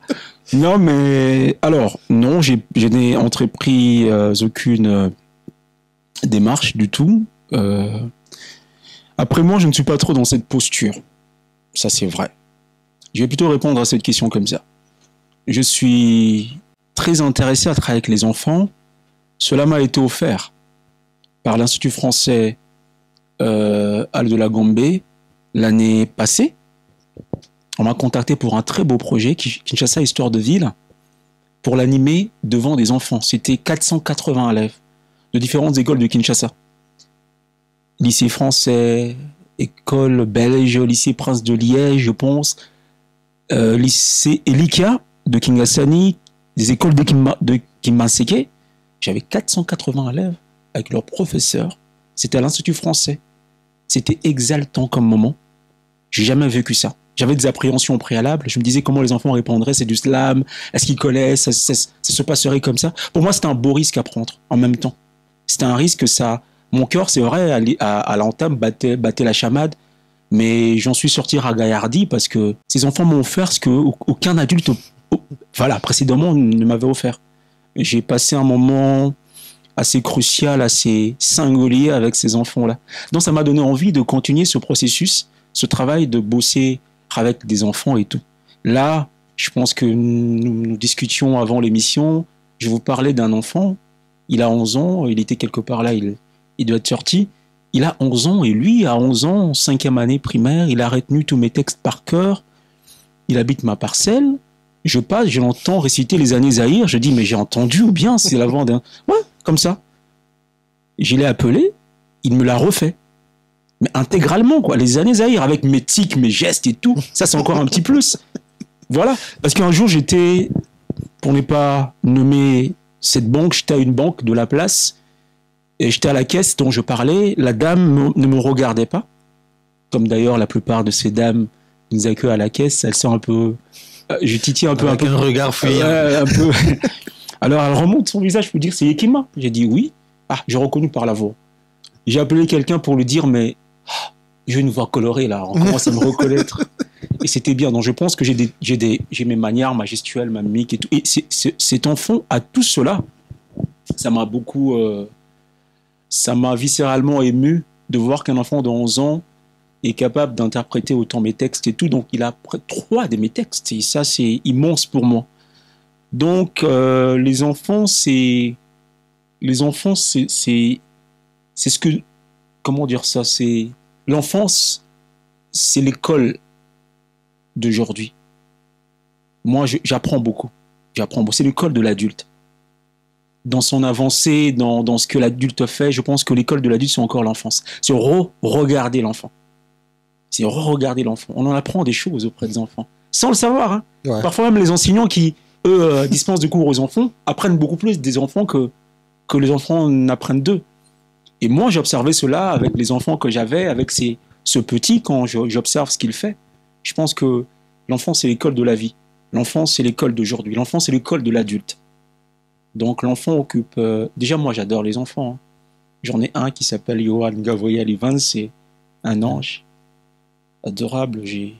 Non, mais alors, non, je n'ai entrepris aucune démarche du tout. Après, moi, je ne suis pas trop dans cette posture. Ça, c'est vrai. Je vais plutôt répondre à cette question comme ça. Je suis très intéressé à travailler avec les enfants. Cela m'a été offert par l'Institut français Al de la Gambé l'année passée. On m'a contacté pour un très beau projet, Kinshasa Histoire de Ville, pour l'animer devant des enfants. C'était 480 élèves de différentes écoles de Kinshasa. Lycée français, école belge, lycée Prince de Liège, je pense, lycée Elika de Kingasani, des écoles de Kimanseke. J'avais 480 élèves avec leurs professeurs. C'était à l'Institut français. C'était exaltant comme moment. J'ai jamais vécu ça. J'avais des appréhensions préalables. Je me disais comment les enfants répondraient. C'est du slam. Est-ce qu'ils connaissent? Ça se passerait comme ça. Pour moi, c'était un beau risque à prendre en même temps. C'était un risque, ça. Mon cœur, c'est vrai, à l'entame, battait la chamade. Mais j'en suis sorti ragaillardi parce que ces enfants m'ont offert ce qu'aucun adulte, précédemment, ne m'avait offert. J'ai passé un moment assez crucial, assez singulier avec ces enfants-là. Donc, ça m'a donné envie de continuer ce processus, ce travail de bosser avec des enfants et tout. Là, je pense que nous discutions avant l'émission. Je vous parlais d'un enfant. Il a 11 ans. Il était quelque part là. Il doit être sorti. Il a 11 ans. Et lui, à 11 ans, 5e année primaire, il a retenu tous mes textes par cœur. Il habite ma parcelle. Je passe, je l'entends réciter les années Zahir. Je dis, mais j'ai entendu ou bien c'est la voix d'un... Ouais, comme ça. Je l'ai appelé. Il me l'a refait. Mais intégralement, quoi. Les années Zahir, avec mes tics, mes gestes et tout. Ça, c'est encore un petit plus. Voilà. Parce qu'un jour, j'étais, pour ne pas nommer cette banque, j'étais à une banque de la place. Et j'étais à la caisse dont je parlais. La dame ne me regardait pas. Comme d'ailleurs, la plupart de ces dames qui nous accueillent à la caisse, elles sont un peu Je titille un peu. Avec un regard fuyant. Un peu. Alors, elle remonte son visage pour dire c'est Yekima. J'ai dit oui. Ah, j'ai reconnu par la voix. J'ai appelé quelqu'un pour lui dire mais j'ai une voix colorée là, on commence à me reconnaître. Et c'était bien. Donc, je pense que j'ai mes manières, ma gestuelle, ma mimique et tout. Et cet enfant a tout cela. Ça m'a beaucoup. Ça m'a viscéralement ému de voir qu'un enfant de 11 ans est capable d'interpréter autant mes textes et tout. Donc, il a 3 de mes textes. Et ça, c'est immense pour moi. Donc, les enfants, c'est ce que, comment dire ça, c'est l'enfance, c'est l'école d'aujourd'hui. Moi, j'apprends beaucoup. C'est l'école de l'adulte. Dans son avancée, dans ce que l'adulte fait, je pense que l'école de l'adulte, c'est encore l'enfance. C'est regarder l'enfant. C'est regarder l'enfant. On en apprend des choses auprès des enfants, sans le savoir. Hein. Ouais. Parfois même les enseignants qui, eux, dispensent des cours aux enfants, apprennent beaucoup plus des enfants que les enfants n'apprennent d'eux. Et moi, j'observais cela avec les enfants que j'avais, avec ce petit, quand j'observe ce qu'il fait. Je pense que l'enfant, c'est l'école de la vie. L'enfant, c'est l'école d'aujourd'hui. L'enfant, c'est l'école de l'adulte. Donc, l'enfant occupe... déjà, moi, j'adore les enfants. Hein. J'en ai un qui s'appelle Johan Gabriel Evans. C'est un ange. Adorable. Et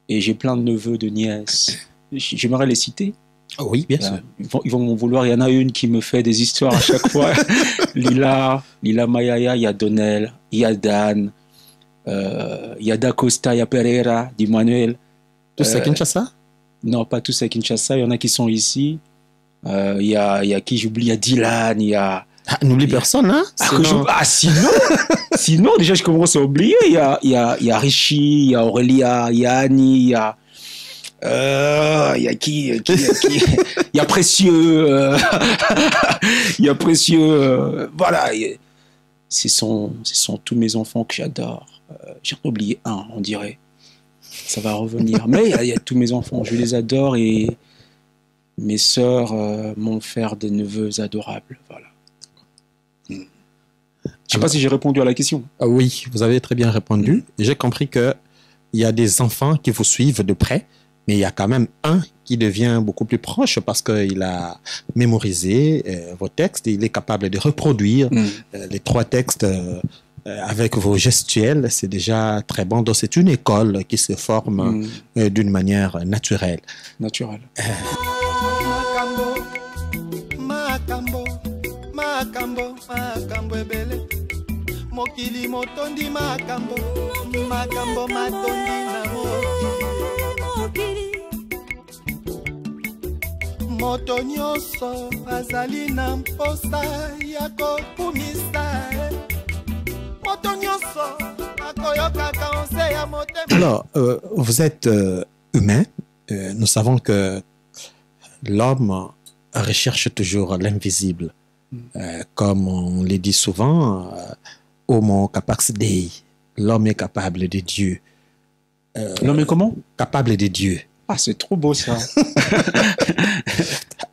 j'ai plein de neveux, de nièces. J'aimerais les citer. Oh oui, bien sûr. Ils vont m'en vouloir. Il y en a une qui me fait des histoires à chaque fois. Lila Mayaya, il y a Donnel, il y a Dan, il y a Da Costa, il y a Pereira, Manuel. Tous à Kinshasa? Non, pas tous à Kinshasa. Il y en a qui sont ici. Il y a qui j'oublie, il y a Dylan, il y a... Ah, n'oublie personne, hein? Sinon, déjà, je commence à oublier. Il y a Richie, il y a Aurélia, il y a Annie, il y a qui il y a Précieux, il y a Précieux, voilà. Ce sont tous mes enfants que j'adore. J'ai oublié un, on dirait. Ça va revenir. Mais il y a tous mes enfants, je les adore et mes sœurs m'ont fait des neveux adorables. Voilà. Je ne sais pas si j'ai répondu à la question. Oui, vous avez très bien répondu. J'ai compris qu'il y a des enfants qui vous suivent de près, mais il y a quand même un qui devient beaucoup plus proche parce qu'il a mémorisé vos textes et il est capable de reproduire les 3 textes avec vos gestuels. C'est déjà très bon. Donc, c'est une école qui se forme d'une manière naturelle. Makambo ebele mokili motondi makambo matondi na mokili moto nyonso azali na mposa ya kokumisa moto nyonso akoyokaka onse ya motema. Alors, vous êtes humain. Nous savons que l'homme recherche toujours l'invisible. Comme on le dit souvent, Homo capax Dei, l'homme est capable de Dieu. L'homme est comment? Capable de Dieu. Ah, c'est trop beau ça.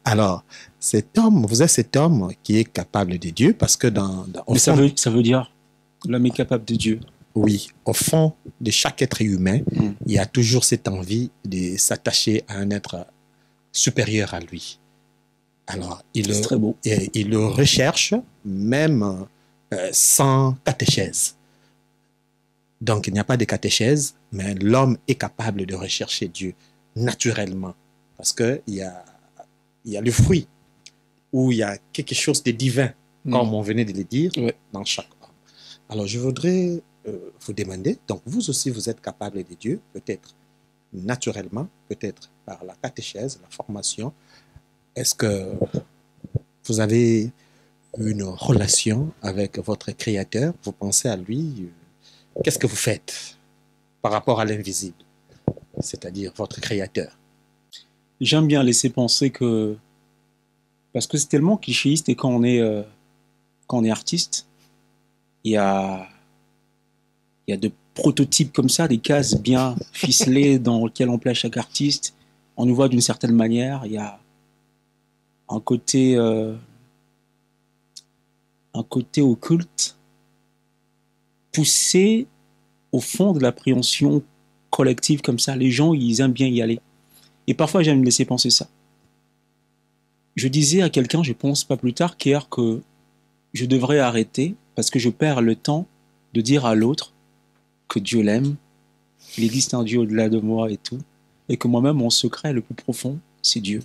Alors, vous êtes cet homme qui est capable de Dieu parce que mais ça veut dire l'homme est capable de Dieu. Oui, au fond de chaque être humain, il y a toujours cette envie de s'attacher à un être supérieur à lui. Alors, il le recherche même sans catéchèse. Donc, il n'y a pas de catéchèse, mais l'homme est capable de rechercher Dieu naturellement. Parce qu'il y a le fruit, où il y a quelque chose de divin, comme on venait de le dire, dans chaque homme. Alors, je voudrais vous demander, donc vous aussi, vous êtes capable de Dieu, peut-être naturellement, peut-être par la catéchèse, la formation. Est-ce que vous avez une relation avec votre Créateur? Vous pensez à lui? Qu'est-ce que vous faites par rapport à l'invisible, c'est-à-dire votre Créateur? J'aime bien laisser penser que... Parce que c'est tellement clichéiste et quand on est artiste, il y a de prototypes comme ça, des cases bien ficelées dans lesquelles on place chaque artiste. On nous voit d'une certaine manière. Il y a un côté occulte, poussé au fond de l'appréhension collective comme ça. Les gens, ils aiment bien y aller. Et parfois, j'aime me laisser penser ça. Je disais à quelqu'un, je pense pas plus tard qu'hier, que je devrais arrêter parce que je perds le temps de dire à l'autre que Dieu l'aime, qu'il existe un Dieu au-delà de moi et tout, et que moi-même, mon secret le plus profond, c'est Dieu.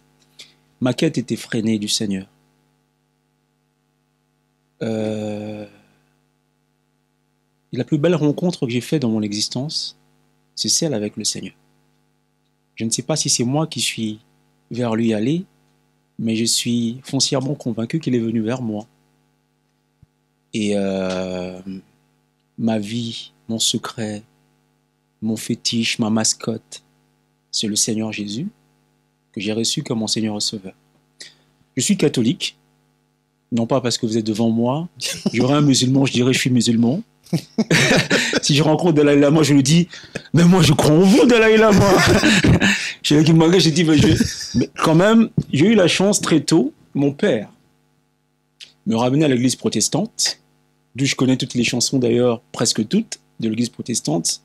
Ma quête était freinée du Seigneur. La plus belle rencontre que j'ai faite dans mon existence, c'est celle avec le Seigneur. Je ne sais pas si c'est moi qui suis vers lui allé, mais je suis foncièrement convaincu qu'il est venu vers moi. Et ma vie, mon secret, mon fétiche, ma mascotte, c'est le Seigneur Jésus, que j'ai reçu comme mon Seigneur Sauveur. Je suis catholique, non pas parce que vous êtes devant moi. J'aurais un musulman, je dirais je suis musulman. Si je rencontre Dalai Lama, je lui dis, mais moi je crois en vous, Dalai Lama. J'ai dit, mais quand même, j'ai eu la chance très tôt, mon père me ramener à l'église protestante, d'où je connais toutes les chansons d'ailleurs, presque toutes, de l'église protestante.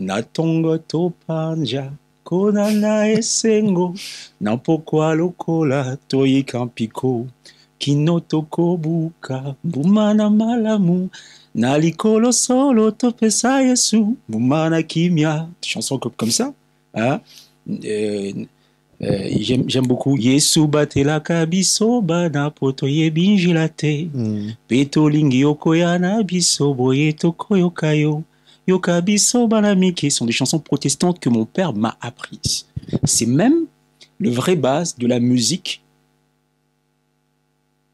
Natongo topanja, konana esengo, nampokwa lokola, toyi kampiko, kinotoko buka, bumana malamu, nalikolo solo topesa yesu, bumana kimia. Chanson comme ça. Hein? J'aime beaucoup. Yesu batela kabiso bana poto yebinjilate. Peto lingi yokoyana biso boye toko yokayo. Yokabiso banamiki sont des chansons protestantes que mon père m'a apprises. C'est même le vrai base de la musique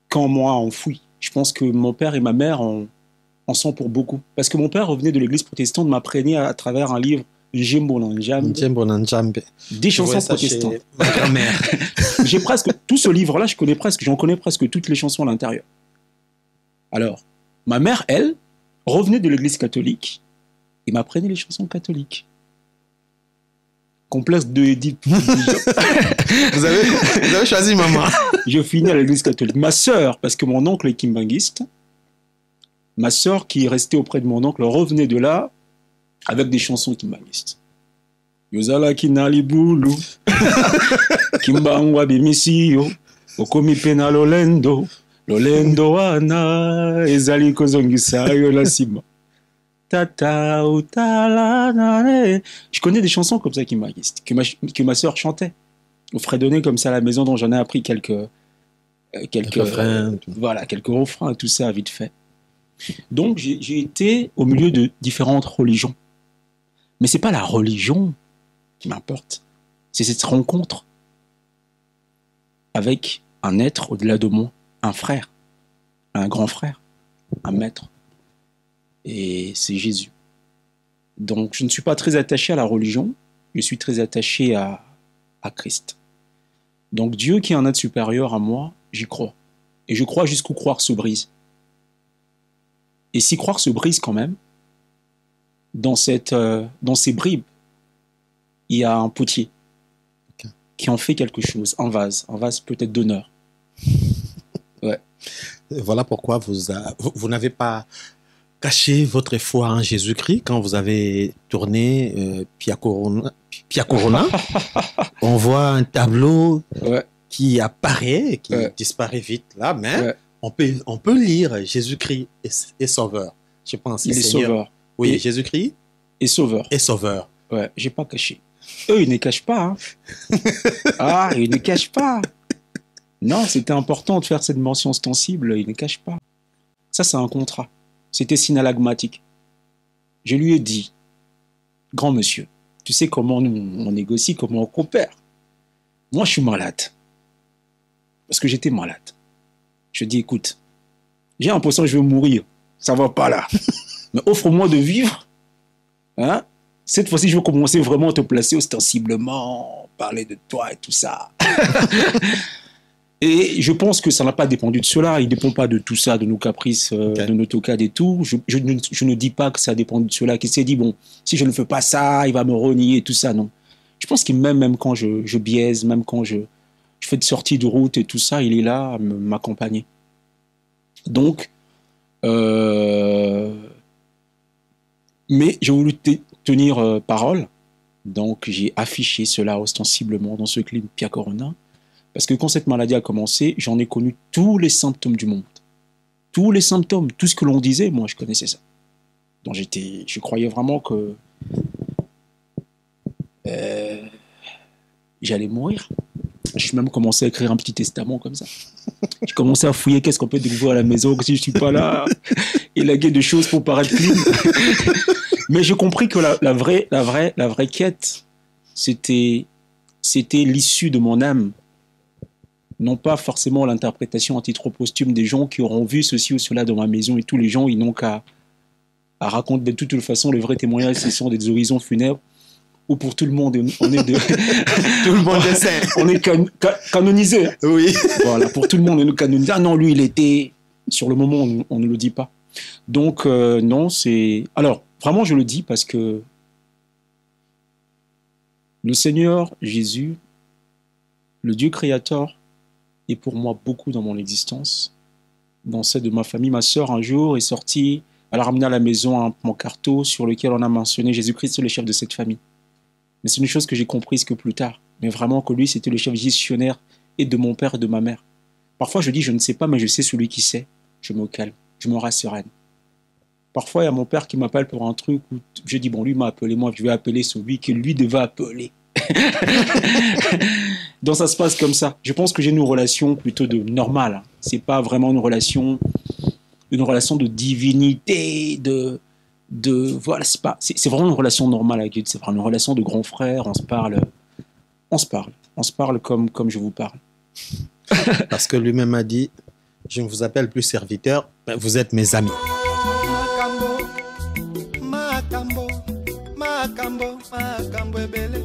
quand moi enfoui. Je pense que mon père et ma mère en sont pour beaucoup. Parce que mon père revenait de l'église protestante, m'apprenait à travers un livre Njembo Nanjambe, des chansons protestantes. J'ai presque tout ce livre-là, j'en connais presque toutes les chansons à l'intérieur. Alors, ma mère, elle, revenait de l'église catholique et m'apprenait les chansons catholiques. Complexe de Édipe. vous avez choisi maman. Je finis à l'église catholique. Ma sœur, parce que mon oncle est kimbanguiste, ma sœur qui est restée auprès de mon oncle revenait de là avec des chansons kimbanguistes. Yozala kinali bulu, kimbangwa bimisiyo, okomi pena lolendo wana, ezali kozongisa yo la sima. Tata utala nane. Je connais des chansons comme ça kimbanguistes, que ma sœur chantait au fredonné comme ça à la maison, dont j'en ai appris quelques refrains, voilà, quelques refrains, tout ça vite fait. Donc j'ai été au milieu de différentes religions. Mais c'est pas la religion qui m'importe. C'est cette rencontre avec un être au-delà de moi, un frère, un grand frère, un maître. Et c'est Jésus. Donc je ne suis pas très attaché à la religion, je suis très attaché à Christ. Donc Dieu qui est un être supérieur à moi, j'y crois. Et je crois jusqu'où croire se brise. Et si croire se brise quand même, dans ces bribes, il y a un potier qui en fait quelque chose, un vase peut-être d'honneur. Ouais. Voilà pourquoi vous n'avez pas caché votre foi en Jésus-Christ quand vous avez tourné Pia Corona. On voit un tableau qui apparaît, qui disparaît vite là, mais on peut lire Jésus-Christ est sauveur. Je pense. Il est sauveur. Oui, Jésus-Christ est sauveur. Est sauveur. Ouais, j'ai pas caché. Eux, ils ne cachent pas. Hein. Ah, ils ne cachent pas. Non, c'était important de faire cette mention ostensible. Ils ne cachent pas. Ça, c'est un contrat. C'était synalagmatique. Je lui ai dit, grand monsieur, tu sais comment on négocie, comment on coopère. Moi, je suis malade. Parce que j'étais malade. Je dis, écoute, j'ai l'impression que je vais mourir. Ça va pas là. Mais offre-moi de vivre. Hein? Cette fois-ci, je veux commencer vraiment à te placer ostensiblement, parler de toi et tout ça. Et je pense que ça n'a pas dépendu de cela. Il ne dépend pas de tout ça, de nos caprices, de nos tocades et tout. Je ne dis pas que ça dépend de cela. Qui s'est dit, bon, si je ne fais pas ça, il va me renier et tout ça. Non. Je pense qu'il m'aime même quand je biaise, même quand je fais des sorties de route et tout ça, il est là à m'accompagner. Donc, mais j'ai voulu tenir parole Donc, j'ai affiché cela ostensiblement dans ce clip Pia Corona. Parce que quand cette maladie a commencé, j'en ai connu tous les symptômes du monde. Tous les symptômes, tout ce que l'on disait, moi, je connaissais ça. Donc, je croyais vraiment que j'allais mourir. J'ai même commencé à écrire un petit testament comme ça. J'ai commencé à fouiller qu'est-ce qu'on peut découvrir à la maison si je suis pas là, élaguer des choses pour paraître clean. Mais j'ai compris que la vraie quête, c'était l'issue de mon âme. Non pas forcément l'interprétation à titre posthume des gens qui auront vu ceci ou cela dans ma maison, et tous les gens, ils n'ont qu'à raconter de toute façon les vrais témoignages, ce sont des horizons funèbres où pour tout le monde, on est Tout le monde est saint. on est canonisé. Oui. Voilà, pour tout le monde, on est canonisé. Ah non, lui, il était... Sur le moment, on ne le dit pas. Donc, non, c'est... Alors, vraiment, je le dis parce que le Seigneur Jésus, le Dieu créateur, est pour moi beaucoup dans mon existence, dans celle de ma famille. Ma sœur, un jour, est sortie, elle a ramené à la maison un mancarto sur lequel on a mentionné Jésus-Christ, c'est le chef de cette famille. Mais c'est une chose que j'ai comprise que plus tard. Mais vraiment que lui, c'était le chef gestionnaire et de mon père et de ma mère. Parfois, je dis, je ne sais pas, mais je sais celui qui sait. Je me calme, je me rassure. Parfois, il y a mon père qui m'appelle pour un truc où je dis, bon, lui m'a appelé, moi, je vais appeler celui que lui devait appeler. Donc, ça se passe comme ça. Je pense que j'ai une relation plutôt normale. C'est pas vraiment une relation de divinité, voilà, c'est vraiment une relation normale avec Dieu. C'est vraiment une relation de grand frère. On se parle comme je vous parle. Parce que lui-même a dit, je ne vous appelle plus serviteur, vous êtes mes amis. Makambo ebele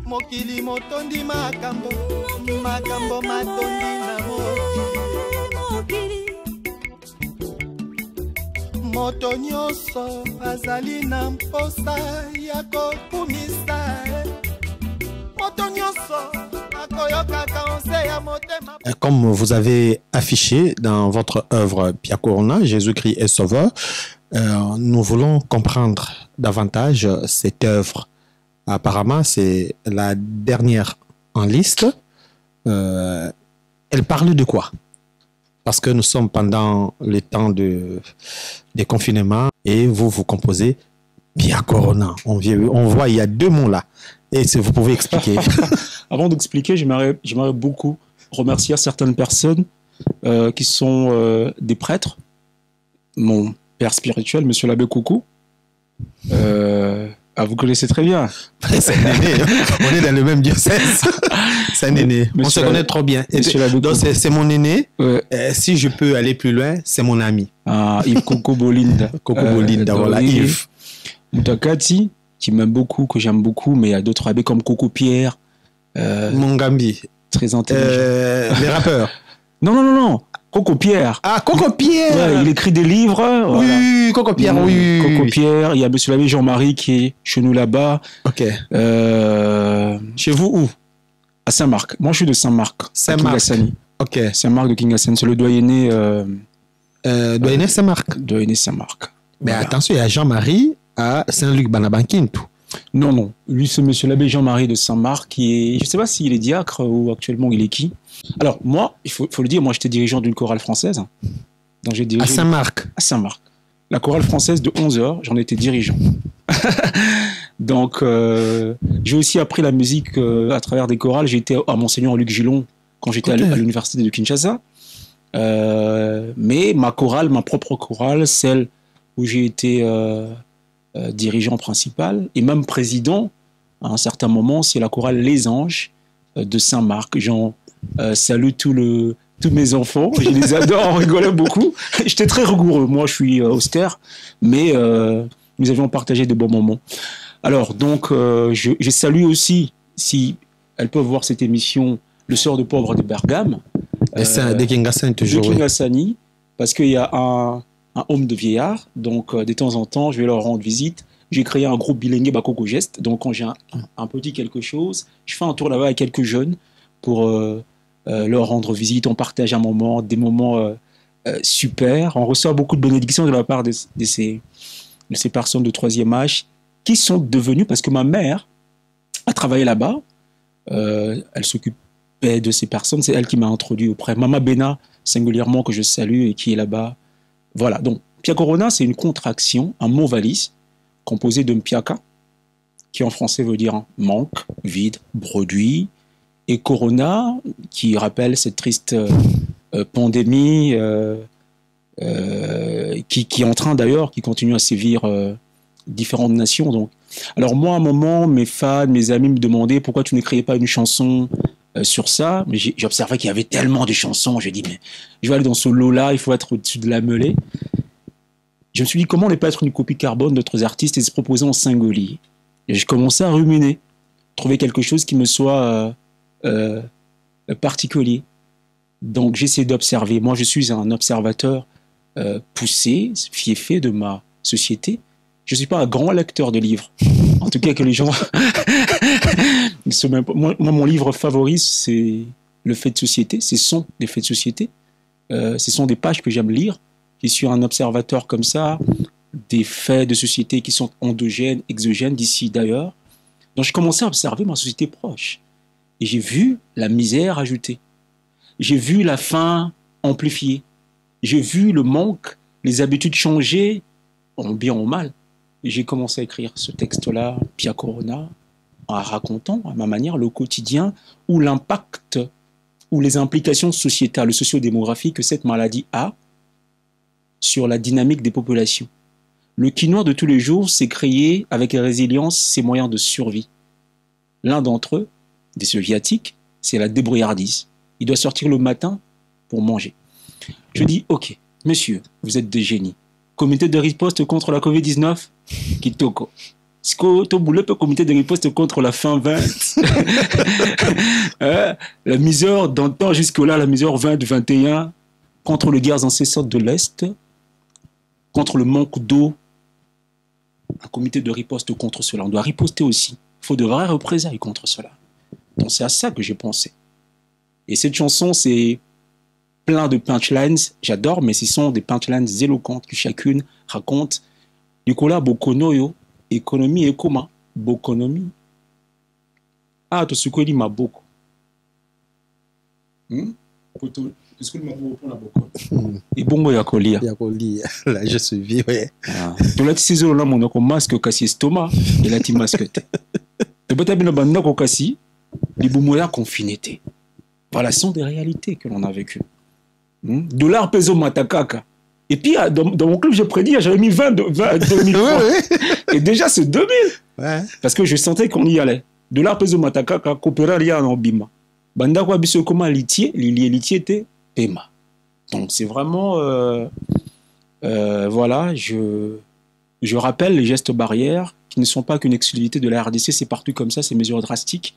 mokili motondi makambo matondi na mokili moto nyonso azali na mposa ya kokumisa moto nyonso akoyokaka onse ya motema. Comme vous avez affiché dans votre œuvre Pia Corona, Jésus-Christ est sauveur, nous voulons comprendre davantage cette œuvre. Apparemment, c'est la dernière en liste. Elle parle de quoi? Parce que nous sommes pendant les temps des confinements et vous composez Pia Corona. On voit, il y a deux mots là. Et si vous pouvez expliquer. Avant d'expliquer, j'aimerais beaucoup remercier certaines personnes qui sont des prêtres. Mon père spirituel, monsieur l'abbé Coucou. Vous connaissez très bien. C'est un aîné. On est dans le même diocèse. C'est un aîné. On se connaît trop bien. Donc c'est mon aîné. Ouais. Si je peux aller plus loin, c'est mon ami. Yves Coco Bolinda. Coco Bolinda, voilà. Yves. Moutakati, qui m'aime beaucoup, que j'aime beaucoup, mais il y a d'autres abbés comme Coco Pierre. Mongambi. Très intelligent. Les rappeurs. Non. Coco Pierre. Ah, Coco Pierre. Ouais, il écrit des livres. Voilà. Oui, Coco Pierre, oui. Coco Pierre. Il y a monsieur l'abbé Jean-Marie qui est chez nous là-bas. Ok. Chez vous où? À Saint-Marc. Moi, je suis de Saint-Marc. Saint-Marc. Ok. Saint-Marc de Kingassan. C'est le doyenné. Doyenné Saint-Marc. Doyenné Saint-Marc. Mais voilà. Attention, il y a Jean-Marie à Saint-Luc-Banabankintou. Non. Lui, c'est monsieur l'abbé Jean-Marie de Saint-Marc qui est... Je ne sais pas s'il est diacre ou actuellement il est qui. Alors, moi, il faut le dire, moi, j'étais dirigeant d'une chorale française. Donc, j'ai dirigé... À Saint-Marc. À Saint-Marc. La chorale française de 11h, j'en étais dirigeant. Donc, j'ai aussi appris la musique à travers des chorales. J'ai été à Monseigneur Luc Gillon quand j'étais à l'université de Kinshasa. Mais ma propre chorale, celle où j'ai été dirigeant principal et même président, à un certain moment, c'est la chorale Les Anges de Saint-Marc. J'en salue tous mes enfants, je les adore, on rigolait beaucoup. J'étais très rigoureux, moi je suis austère, mais nous avions partagé de bons moments. Alors, donc, je salue aussi, si elles peuvent voir cette émission, le sœur de pauvre de Bergame. De Kingassan, toujours. De Kingassani, parce qu'il y a un home de vieillards, donc de temps en temps, je vais leur rendre visite. J'ai créé un groupe bilingue Bakoko Geste, donc quand j'ai un petit quelque chose, je fais un tour là-bas avec quelques jeunes pour leur rendre visite, on partage un moment, des moments super, on reçoit beaucoup de bénédictions de la part de ces personnes de troisième âge qui sont devenues, parce que ma mère a travaillé là-bas. Elle s'occupait de ces personnes. C'est elle qui m'a introduit auprès Mama Bena, singulièrement, que je salue et qui est là-bas. Voilà. Donc, Pia Corona, c'est une contraction, un mot valise, composé de Mpiaka, qui en français veut dire manque, vide, produit, et Corona, qui rappelle cette triste pandémie qui est en train d'ailleurs, qui continue à sévir différentes nations. Donc. Alors moi, à un moment, mes fans, mes amis me demandaient pourquoi tu n'écrivais pas une chanson sur ça. Mais j'observais qu'il y avait tellement de chansons. J'ai dit, mais je vais aller dans ce lot-là, il faut être au-dessus de la mêlée. Je me suis dit, comment ne pas être une copie carbone d'autres artistes et se proposer en singulier. Et j'ai commencé à ruminer, trouver quelque chose qui me soit particulier. Donc j'essaie d'observer. Moi, je suis un observateur poussé, fiefé de ma société. Je ne suis pas un grand lecteur de livres. En tout cas, que les gens... moi, mon livre favori, c'est Le fait de société. Ce sont des faits de société. Ce sont des pages que j'aime lire. Je suis un observateur comme ça, des faits de société qui sont endogènes, exogènes, d'ici, d'ailleurs. Donc, j'ai commencé à observer ma société proche. Et j'ai vu la misère ajoutée. J'ai vu la faim amplifiée. J'ai vu le manque, les habitudes changer, en bien ou en mal. Et j'ai commencé à écrire ce texte-là, Pia Corona, en racontant à ma manière le quotidien ou l'impact ou les implications sociétales, sociodémographiques que cette maladie a sur la dynamique des populations. Le quinoa de tous les jours s'est créé avec résilience ses moyens de survie. L'un d'entre eux, des soviétiques, c'est la débrouillardise. Il doit sortir le matin pour manger. Je dis, ok, monsieur, vous êtes des génies. Comité de riposte contre la Covid-19, Kitoko. Est-ce que tu as le comité de riposte contre la faim 20 la misère d'antan jusque-là, la misère 20-21, contre les guerres incessantes de l'Est, contre le manque d'eau, un comité de riposte contre cela. On doit riposter aussi. Il faut de vraies représailles contre cela. Donc c'est à ça que j'ai pensé. Et cette chanson, c'est plein de punchlines. J'adore, mais ce sont des punchlines éloquentes que chacune raconte. Nicolas Bokonoyo, économie et comment Bokonomie. Ah, tu sais quoi, il m'a beaucoup. Et bon, Yakolia. Yakolia, là, je suis vieux, ouais. Tu l'as dit, là, mon masque, cassis estomac, et là, tu masques. Tu peux t'abonner à un cassis, les boumoya confinés. Voilà, ce sont des réalités que l'on a vécues. Dollar peso matakaka. Et puis, dans mon club, j'ai prédit, j'avais mis 20 000 francs. Et déjà, c'est 2000. Ouais. Parce que je sentais qu'on y allait. Dollar peso matakaka, coopéra ria en bima. Banda kwa biso koma litier, litier était pema. Donc, c'est vraiment... voilà, je rappelle les gestes barrières qui ne sont pas qu'une exclusivité de la RDC, c'est partout comme ça, ces mesures drastiques.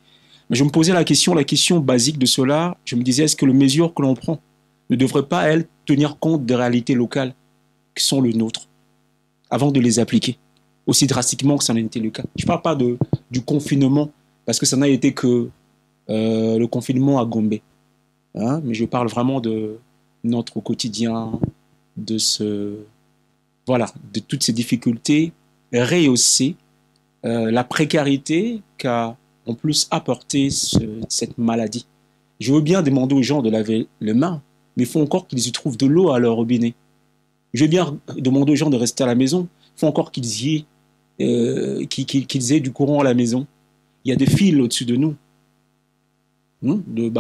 Mais je me posais la question basique de cela, je me disais, est-ce que les mesures que l'on prend ne devraient pas, elles, tenir compte des réalités locales qui sont les nôtres, avant de les appliquer, aussi drastiquement que ça n'a été le cas. Je ne parle pas du confinement, parce que ça n'a été que le confinement à Gombe. Hein, mais je parle vraiment de notre quotidien, de toutes ces difficultés, rehausser la précarité qu'a en plus apporté cette maladie. Je veux bien demander aux gens de laver les mains, mais il faut encore qu'ils y trouvent de l'eau à leur robinet. Je veux bien demander aux gens de rester à la maison, il faut encore qu'ils aient du courant à la maison. Il y a des fils au-dessus de nous. De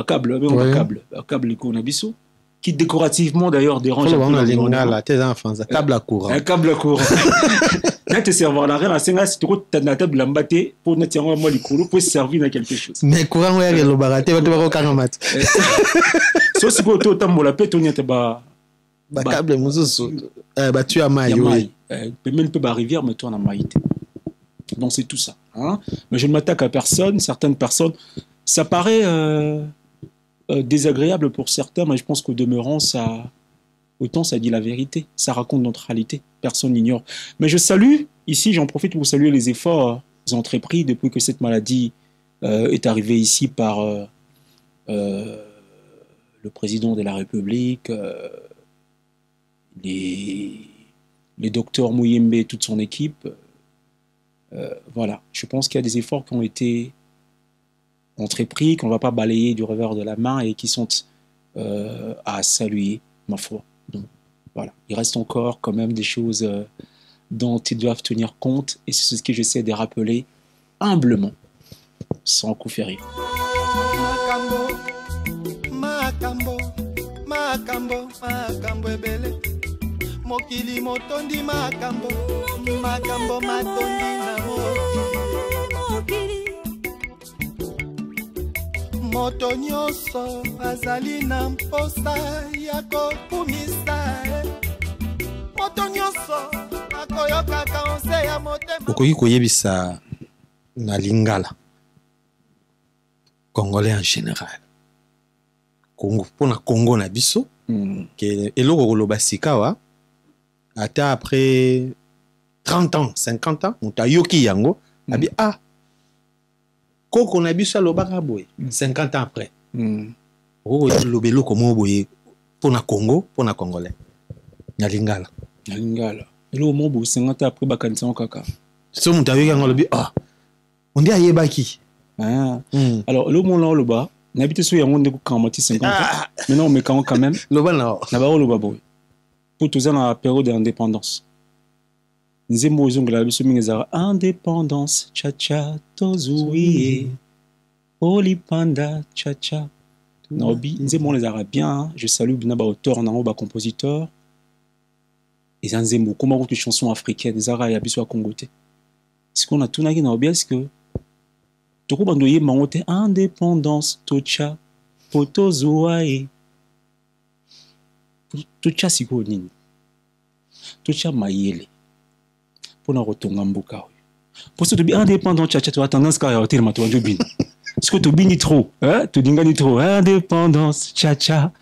câble Konabiso, qui décorativement d'ailleurs dérange un peu l'environnement. Un câble à courant. Un câble à courant. Quand tu serveur la reine, c'est tu as une table lambate pour nettement moi le pour servir dans quelque chose. Mais courant ouais le baraté va te voir au karamat. So si ko to tambo la peto nyate ba câble mususu tu as maille. Même peu ba rivière mais toi en maïté. Donc c'est tout ça, hein. Mais je ne m'attaque à personne, certaines personnes ça paraît désagréable pour certains, mais je pense qu'au demeurant, ça dit la vérité. Ça raconte notre réalité. Personne n'ignore. Mais je salue, ici, j'en profite pour saluer les efforts entrepris depuis que cette maladie est arrivée ici par le président de la République, les docteurs Mouyembe et toute son équipe. Voilà. Je pense qu'il y a des efforts qui ont été entrepris, qu'on ne va pas balayer du revers de la main et qui sont à saluer, ma foi. Donc, voilà. Il reste encore quand même des choses dont ils doivent tenir compte et c'est ce que j'essaie de rappeler humblement, sans coup férir. Makambo ebele mokili motondi makambo matondi na mokili moto nyonso azali na mposa ya kokumisa moto nyonso akoyokaka onse ya motema. Okoki koyebisa na lingala congolais en général Congo pona Congo na biso que eloko koloba sikawa ata après 30 ans 50 ans muta yoki yango abi ah koko na biso alobaka boye 50 ans après oko lobelo komo boye pona Congo pona congolais na lingala eloko mo bo 50 ans après bakanisa kaka so muta yoki yango lobi ah on dit ayebaki alors le monde là le bas n'habite sur yango ndeko kamati 50 ans maintenant on met quand même le bas na ba le babo pour tous dans la période d'indépendance nzembo zongla biso mingeza indépendance cha cha tozuie oli panda cha cha nobi nzembo les arabiens je salue bien ba auteur na ba compositeur et nzembo comment beaucoup de chansons africaines des arabes biso à Congoté ce qu'on a tout na nobi est-ce que toko bandoye mangote indépendance tocha potozuae tocha siko nini tocha mayele pona rotonga mboka oyo pour ça to bi indépendant chacha to tendance ka ya hotel mato ndio bin est-ce que to bini trop to dingani trop indépendance chacha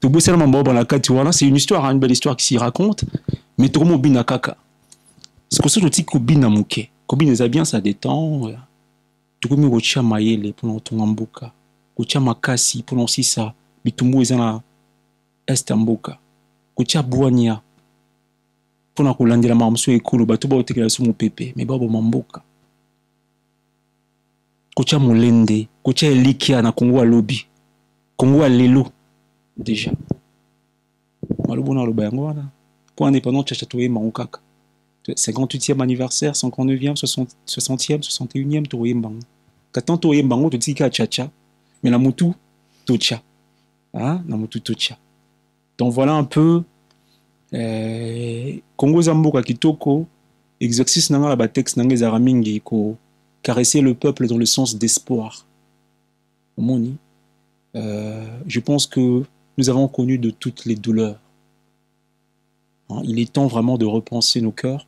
to bosela mambo dans la kati wana c'est une histoire une belle histoire qui s'y raconte mais to mo bina kaka est-ce que ça to tiko bina muke ko bina za bien ça détend tukomi kotia mayele mpona kotonga mboka kotia makasi mpona osisa bitumbu eza na este ya mboka kotia bwania mpona kolandela makambo ekolo bato baotekela so mopepe me baboma mboka kotia molende kotia elikia na kongo alobi kongo ya lelo déjà malobo na aloba yango wana mpo indépendant chacha toyemango kaka 58e anniversaire, 59e, 60e, 61e, Toyembango. Quand Toyembango, tu dis qu'il y a tcha-tcha, mais la moutou, tocha. Hein? La moutou, tocha. Donc voilà un peu Congo Zamboka Kitoko, exercice nanga la texte nanga zaramingi ko caresser le peuple dans le sens d'espoir. Je pense que nous avons connu de toutes les douleurs. Hein? Il est temps vraiment de repenser nos cœurs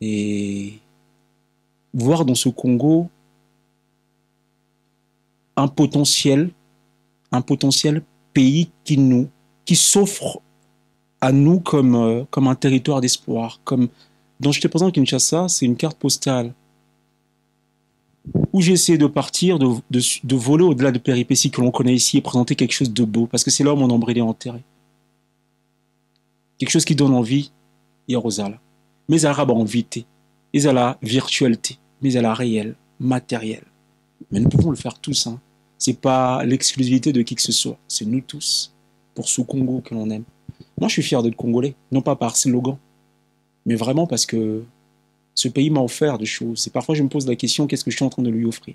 et voir dans ce Congo un potentiel pays qui s'offre à nous comme un territoire d'espoir. Donc je te présente Kinshasa, c'est une carte postale où j'ai essayé de partir, de voler au-delà de péripéties que l'on connaît ici et présenter quelque chose de beau, parce que c'est là où mon nombril est enterré. Quelque chose qui donne envie, il y a Rosala. Mais à la envité, mais à la virtualité, mais à la réelle, matérielle. Mais nous pouvons le faire tous. Hein. Ce n'est pas l'exclusivité de qui que ce soit. C'est nous tous, pour ce Congo que l'on aime. Moi, je suis fier d'être Congolais, non pas par slogan, mais vraiment parce que ce pays m'a offert des choses. Et parfois, je me pose la question, qu'est-ce que je suis en train de lui offrir?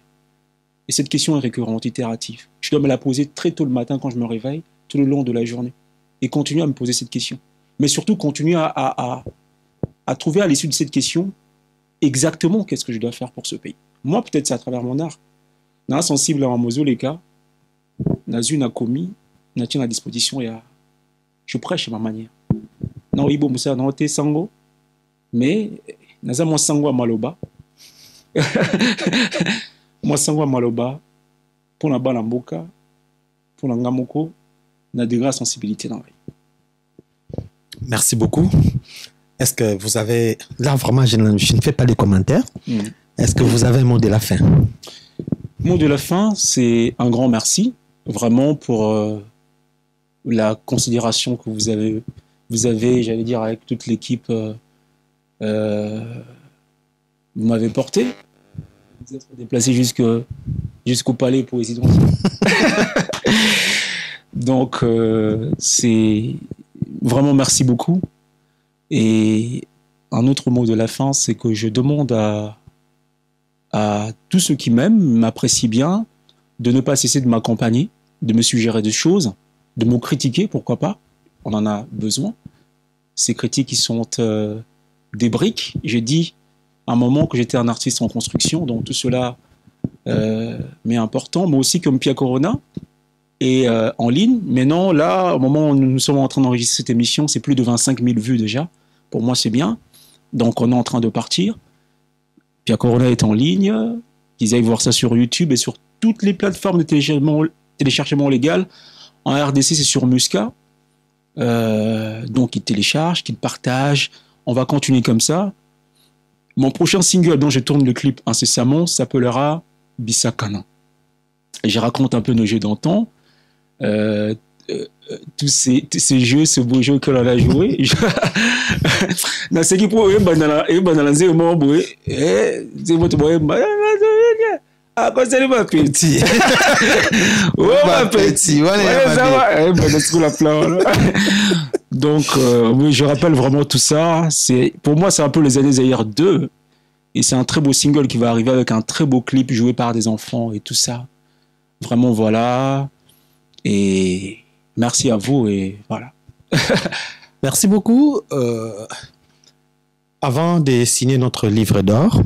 Et cette question est récurrente, itérative. Je dois me la poser très tôt le matin quand je me réveille, tout le long de la journée. Et continuer à me poser cette question. Mais surtout, continuer à trouver à l'issue de cette question exactement qu'est-ce que je dois faire pour ce pays. Moi, peut-être c'est à travers mon art. Dans sensible à un mozo, les cas, dans une commis, n'a à disposition et je prêche à ma manière. Non, ibo musa non te sango, mais naza mo sango à maloba. Mo sango à maloba pour la balamboka, pour la ngamoko, na de grande sensibilité dans la vie. Merci beaucoup. Est-ce que vous avez... Là, vraiment, je ne fais pas les commentaires. Est-ce que vous avez un mot de la fin? Mot de la fin, c'est un grand merci, vraiment, pour la considération que vous avez, j'allais dire, avec toute l'équipe, vous m'avez porté. Vous êtes déplacé jusqu'au palais présidentiel. Donc, c'est vraiment merci beaucoup. Et un autre mot de la fin, c'est que je demande à tous ceux qui m'aiment, m'apprécient bien, de ne pas cesser de m'accompagner, de me suggérer des choses, de me critiquer, pourquoi pas. On en a besoin. Ces critiques qui sont des briques. J'ai dit à un moment que j'étais un artiste en construction, donc tout cela m'est important. Moi aussi, comme Pia Corona, et en ligne. Maintenant, là, au moment où nous sommes en train d'enregistrer cette émission, c'est plus de 25 000 vues déjà. Pour moi, c'est bien. Donc, on est en train de partir. Pia Corona est en ligne. Ils aillent voir ça sur YouTube et sur toutes les plateformes de téléchargement légal. En RDC, c'est sur Musca. Donc, ils téléchargent, qu'ils partagent. On va continuer comme ça. Mon prochain single dont je tourne le clip incessamment s'appellera Bissakana. Et je raconte un peu nos jeux d'antan. Tous ces jeux, ce beau jeu que l'on a joué. Dans ce qui peut être dans la zéro, c'est votre ah, quand c'est ma petit. Oh, ma petit. Donc, oui, je rappelle vraiment tout ça. Pour moi, c'est un peu les années Zaïre 2. Et c'est un très beau single qui va arriver avec un très beau clip joué par des enfants et tout ça. Vraiment, voilà. Et merci à vous et voilà. Merci beaucoup. Avant de signer notre livre d'or,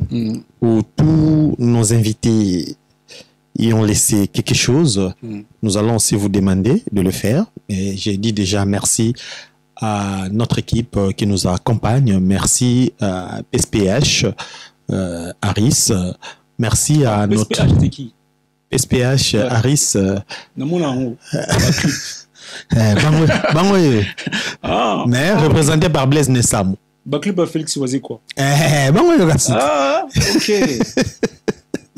où tous nos invités y ont laissé quelque chose, nous allons aussi vous demander de le faire. Et j'ai dit déjà merci à notre équipe qui nous accompagne. Merci à SPH, Harris. Merci à notre... SPH, c'était qui? SPH, Harris. Mais représenté par Blaise Nessam. Baclip à Félix Oisé quoi. Ah, ok.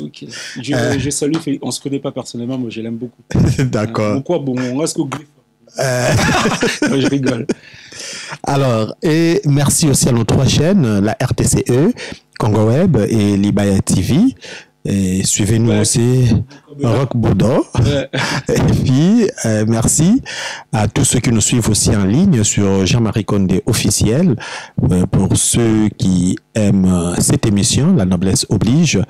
Ok. Je salue Félix. On se connaît pas personnellement, mais je l'aime beaucoup. D'accord. Pourquoi bon, on reste au griffe. Je rigole. Alors, et merci aussi à nos 3 chaînes, la RTCE, Congo Web et Libaya TV. Et suivez-nous aussi Rock Bodo. Et puis, merci à tous ceux qui nous suivent aussi en ligne sur Jean-Marie Condé officiel. Pour ceux qui aiment cette émission, La Noblesse Oblige.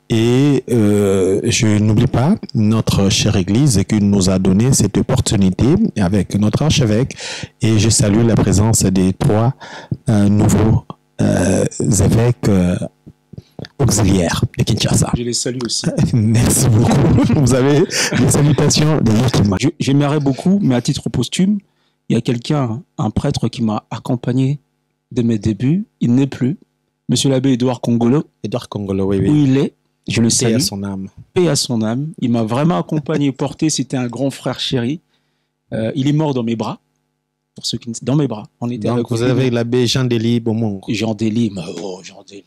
Et je n'oublie pas notre chère Église qui nous a donné cette opportunité avec notre archevêque. Et je salue la présence des 3 nouveaux évêques auxiliaires de Kinshasa. Je les salue aussi. Merci beaucoup. Vous avez des salutations de notre main. J'aimerais beaucoup, mais à titre posthume, il y a quelqu'un, un prêtre qui m'a accompagné de mes débuts. Il n'est plus. Monsieur l'abbé Édouard Congolo. Édouard Congolo, oui, oui. Où il est. Je le salue. Paix à son âme. Paix à son âme. Il m'a vraiment accompagné, porté. C'était un grand frère chéri. Il est mort dans mes bras. Pour ceux qui dans mes bras. On était. Donc vous avez l'abbé Jean Dély Beaumont. Jean Dély, Jean Dély.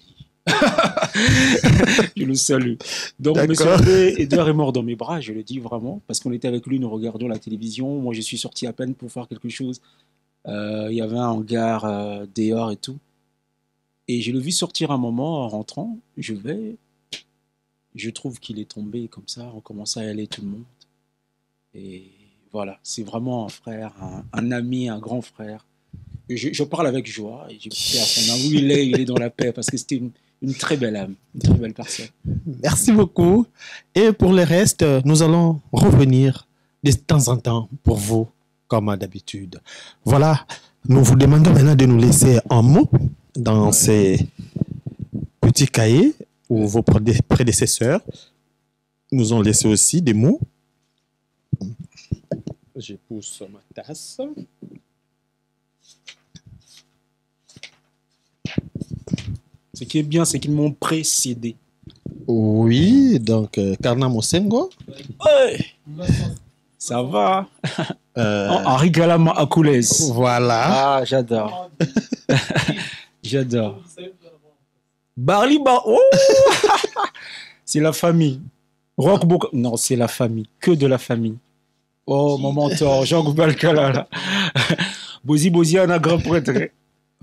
Je le salue. Donc, monsieur Edouard est mort dans mes bras, je le dis vraiment, parce qu'on était avec lui, nous regardions la télévision. Moi, je suis sorti à peine pour faire quelque chose. Il y avait un hangar dehors et tout. Et je l'ai vu sortir un moment en rentrant. Je trouve qu'il est tombé comme ça. On commençait à y aller tout le monde. Et voilà, c'est vraiment un frère, un ami, un grand frère. Je parle avec joie. Et j'ai à son âme. Où il est dans la paix, parce que c'était une très belle âme, une très belle personne. Merci beaucoup. Et pour le reste, nous allons revenir de temps en temps pour vous, comme d'habitude. Voilà, nous vous demandons maintenant de nous laisser un mot dans ces petits cahiers où vos prédécesseurs nous ont laissé aussi des mots. Je pousse ma tasse. Ce qui est bien, c'est qu'ils m'ont précédé. Oui, donc Karna Mosengo. Ouais. Ça va. Henri Galama Akoulez. Voilà. Ah, j'adore. J'adore. Barli oh c'est la famille. Rock Boka. Non, c'est la famille. Que de la famille. Oh, mon mentor, Jean Goubalkala, là. Bozi Anna, grand prêtre.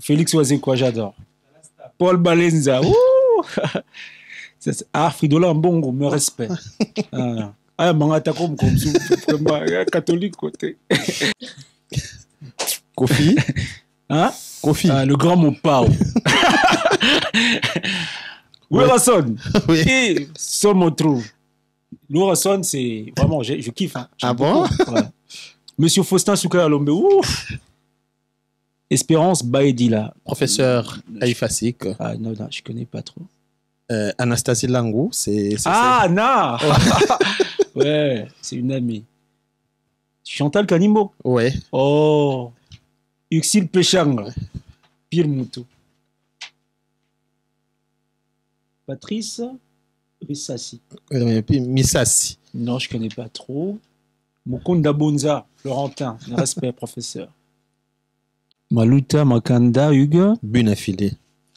Félix Oisé, quoi, j'adore. Paul Balenza. Ah, Fridola Mbongo, me respect. Ah, Mangata comme catholique côté. Kofi. Hein? Kofi. Ah, le grand Mopao. Wilson. Oui. Et Son Motro. Wilson, c'est vraiment, je kiffe. Hein. Ah bon? Ouais. Monsieur Faustin Soukaya Lombe. Ouf. Espérance Baedila. Professeur Aïfasik. Ah non, non, je connais pas trop. Anastasie Langou, c'est... Ah, Anna. Ouais, c'est une amie. Chantal Kanimbo. Ouais. Oh. Uxil Péchang. Pire Moutou. Patrice Rissassi. Et puis Missassi. Non, je connais pas trop. Mukunda Bonza, Florentin. Respect, professeur. Maluta Makanda Hugo. Bunafilé.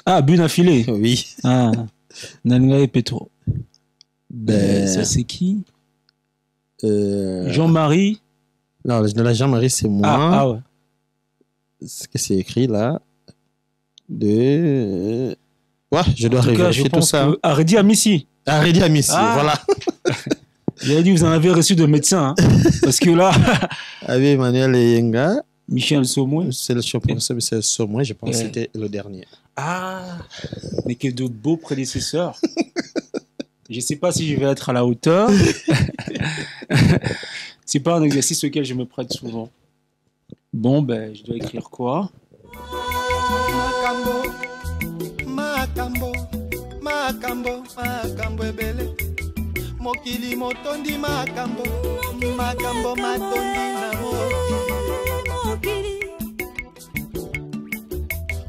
Ah, Bunafilé. Oui. Ah. Nangae Petro. Ça, c'est qui? Jean-Marie. Non, la Jean-Marie, c'est moi. Ah ouais. Ce que c'est écrit là. Ouais, je dois En tout cas, vérifier tout ça. Arredi Amissi. Arredi Amissi, voilà. J'ai dit, vous en avez reçu de médecin. Hein, parce que là. Avec Emmanuel Yenga. Michel Saumouin. C'est le professeur Michel Saumouin, je pense que c'était le dernier. Ah, mais quel de beaux prédécesseurs. Je ne sais pas si je vais être à la hauteur. C'est pas un exercice auquel je me prête souvent. Bon, ben, je dois écrire quoi? Makambo ebele. Mokili motondi makambo matondi na mokili.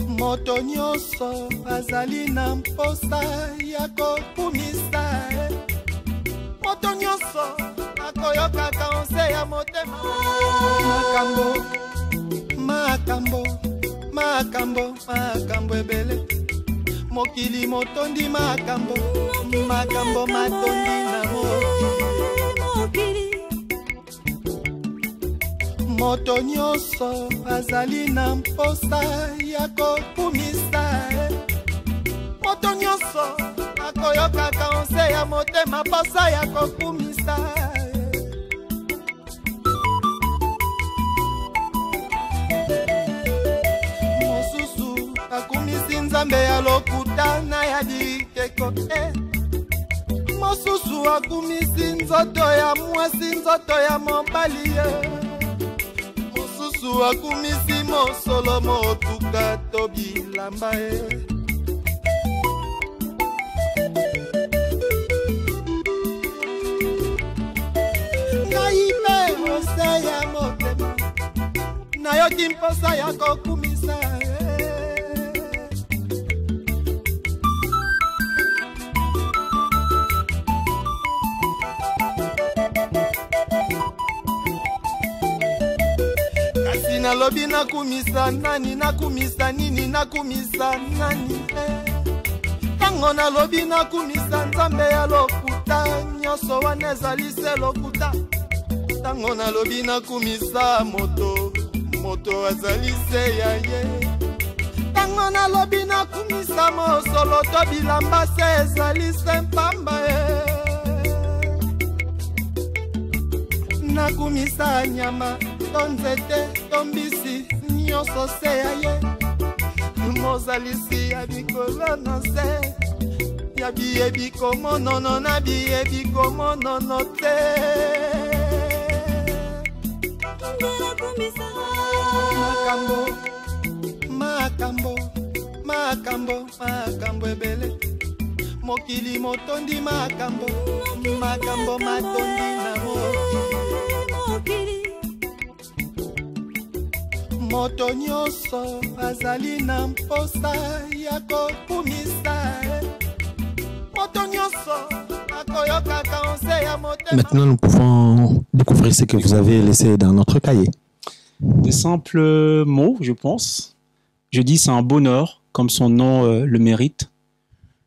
Moto nyonso azali na mposa ya kokumisa. Moto nyonso akoyokaka onse ya motema. Makambo ebele. Mokili motondi makambo matondi na mokili. Moto nyonso azali na mposa ya kokumisa. Moto nyonso akoyokaka onse ya motema mposa ya kokumisa. Mosusu akumisi nzambe ya lokuta na ya dikeko. Mosusu akumisi nzoto ya mwasi nzoto ya mobali. Mosusu akumisi mosolo motuka to bilamba. Ngai mpe mose ya motema nayoki mposa ya kokumisa. Kasi nalobi nakumisa nani, nakumisa nini, nakumisa nani. Tango nalobi nakumisa nzambe ya lokuta, nyonso wana ezali se lokuta. Tango nalobi nakumisa moto azali se ya ye. Tango nalobi nakumisa mosolo to bilamba se ezali se mpamba ye. Nakumisa nyama to nzete to mbisi nyonso se ya ye. Mozalisi ya bikolo na se ya biyebi komonono na biyebi komonono te. Makambo ebele. Mokili motondi makambo matondi na mokili. Moto nyonso azali na mposa ya kokumisa. Moto nyonso akoyokaka onse ya motema. Maintenant, nous pouvons découvrir ce que vous avez laissé dans notre cahier. Des simples mots, je pense. Je dis c'est un bonheur, comme son nom le mérite,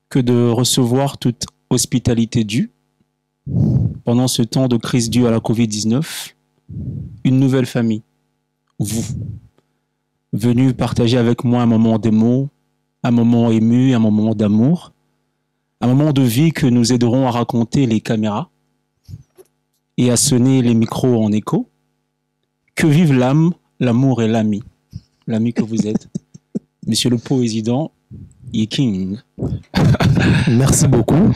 que de recevoir toute hospitalité due pendant ce temps de crise due à la Covid-19. Une nouvelle famille, vous, venu partager avec moi un moment d'émotion, un moment ému, un moment d'amour, Un moment de vie que nous aiderons à raconter les caméras et à sonner les micros en écho. Que vive l'âme, l'amour et l'ami. L'ami que vous êtes. Monsieur le président, King. Merci beaucoup.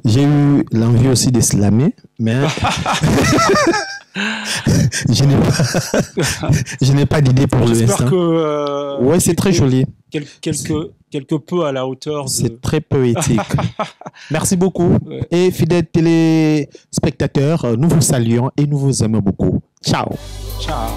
J'ai eu l'envie aussi de slammer, mais je n'ai pas d'idée pour l'instant. J'espère que... ouais, c'est très joli. Quelque peu à la hauteur de... C'est très poétique. Merci beaucoup. Ouais. Et fidèles téléspectateurs, nous vous saluons et nous vous aimons beaucoup. Ciao. Ciao.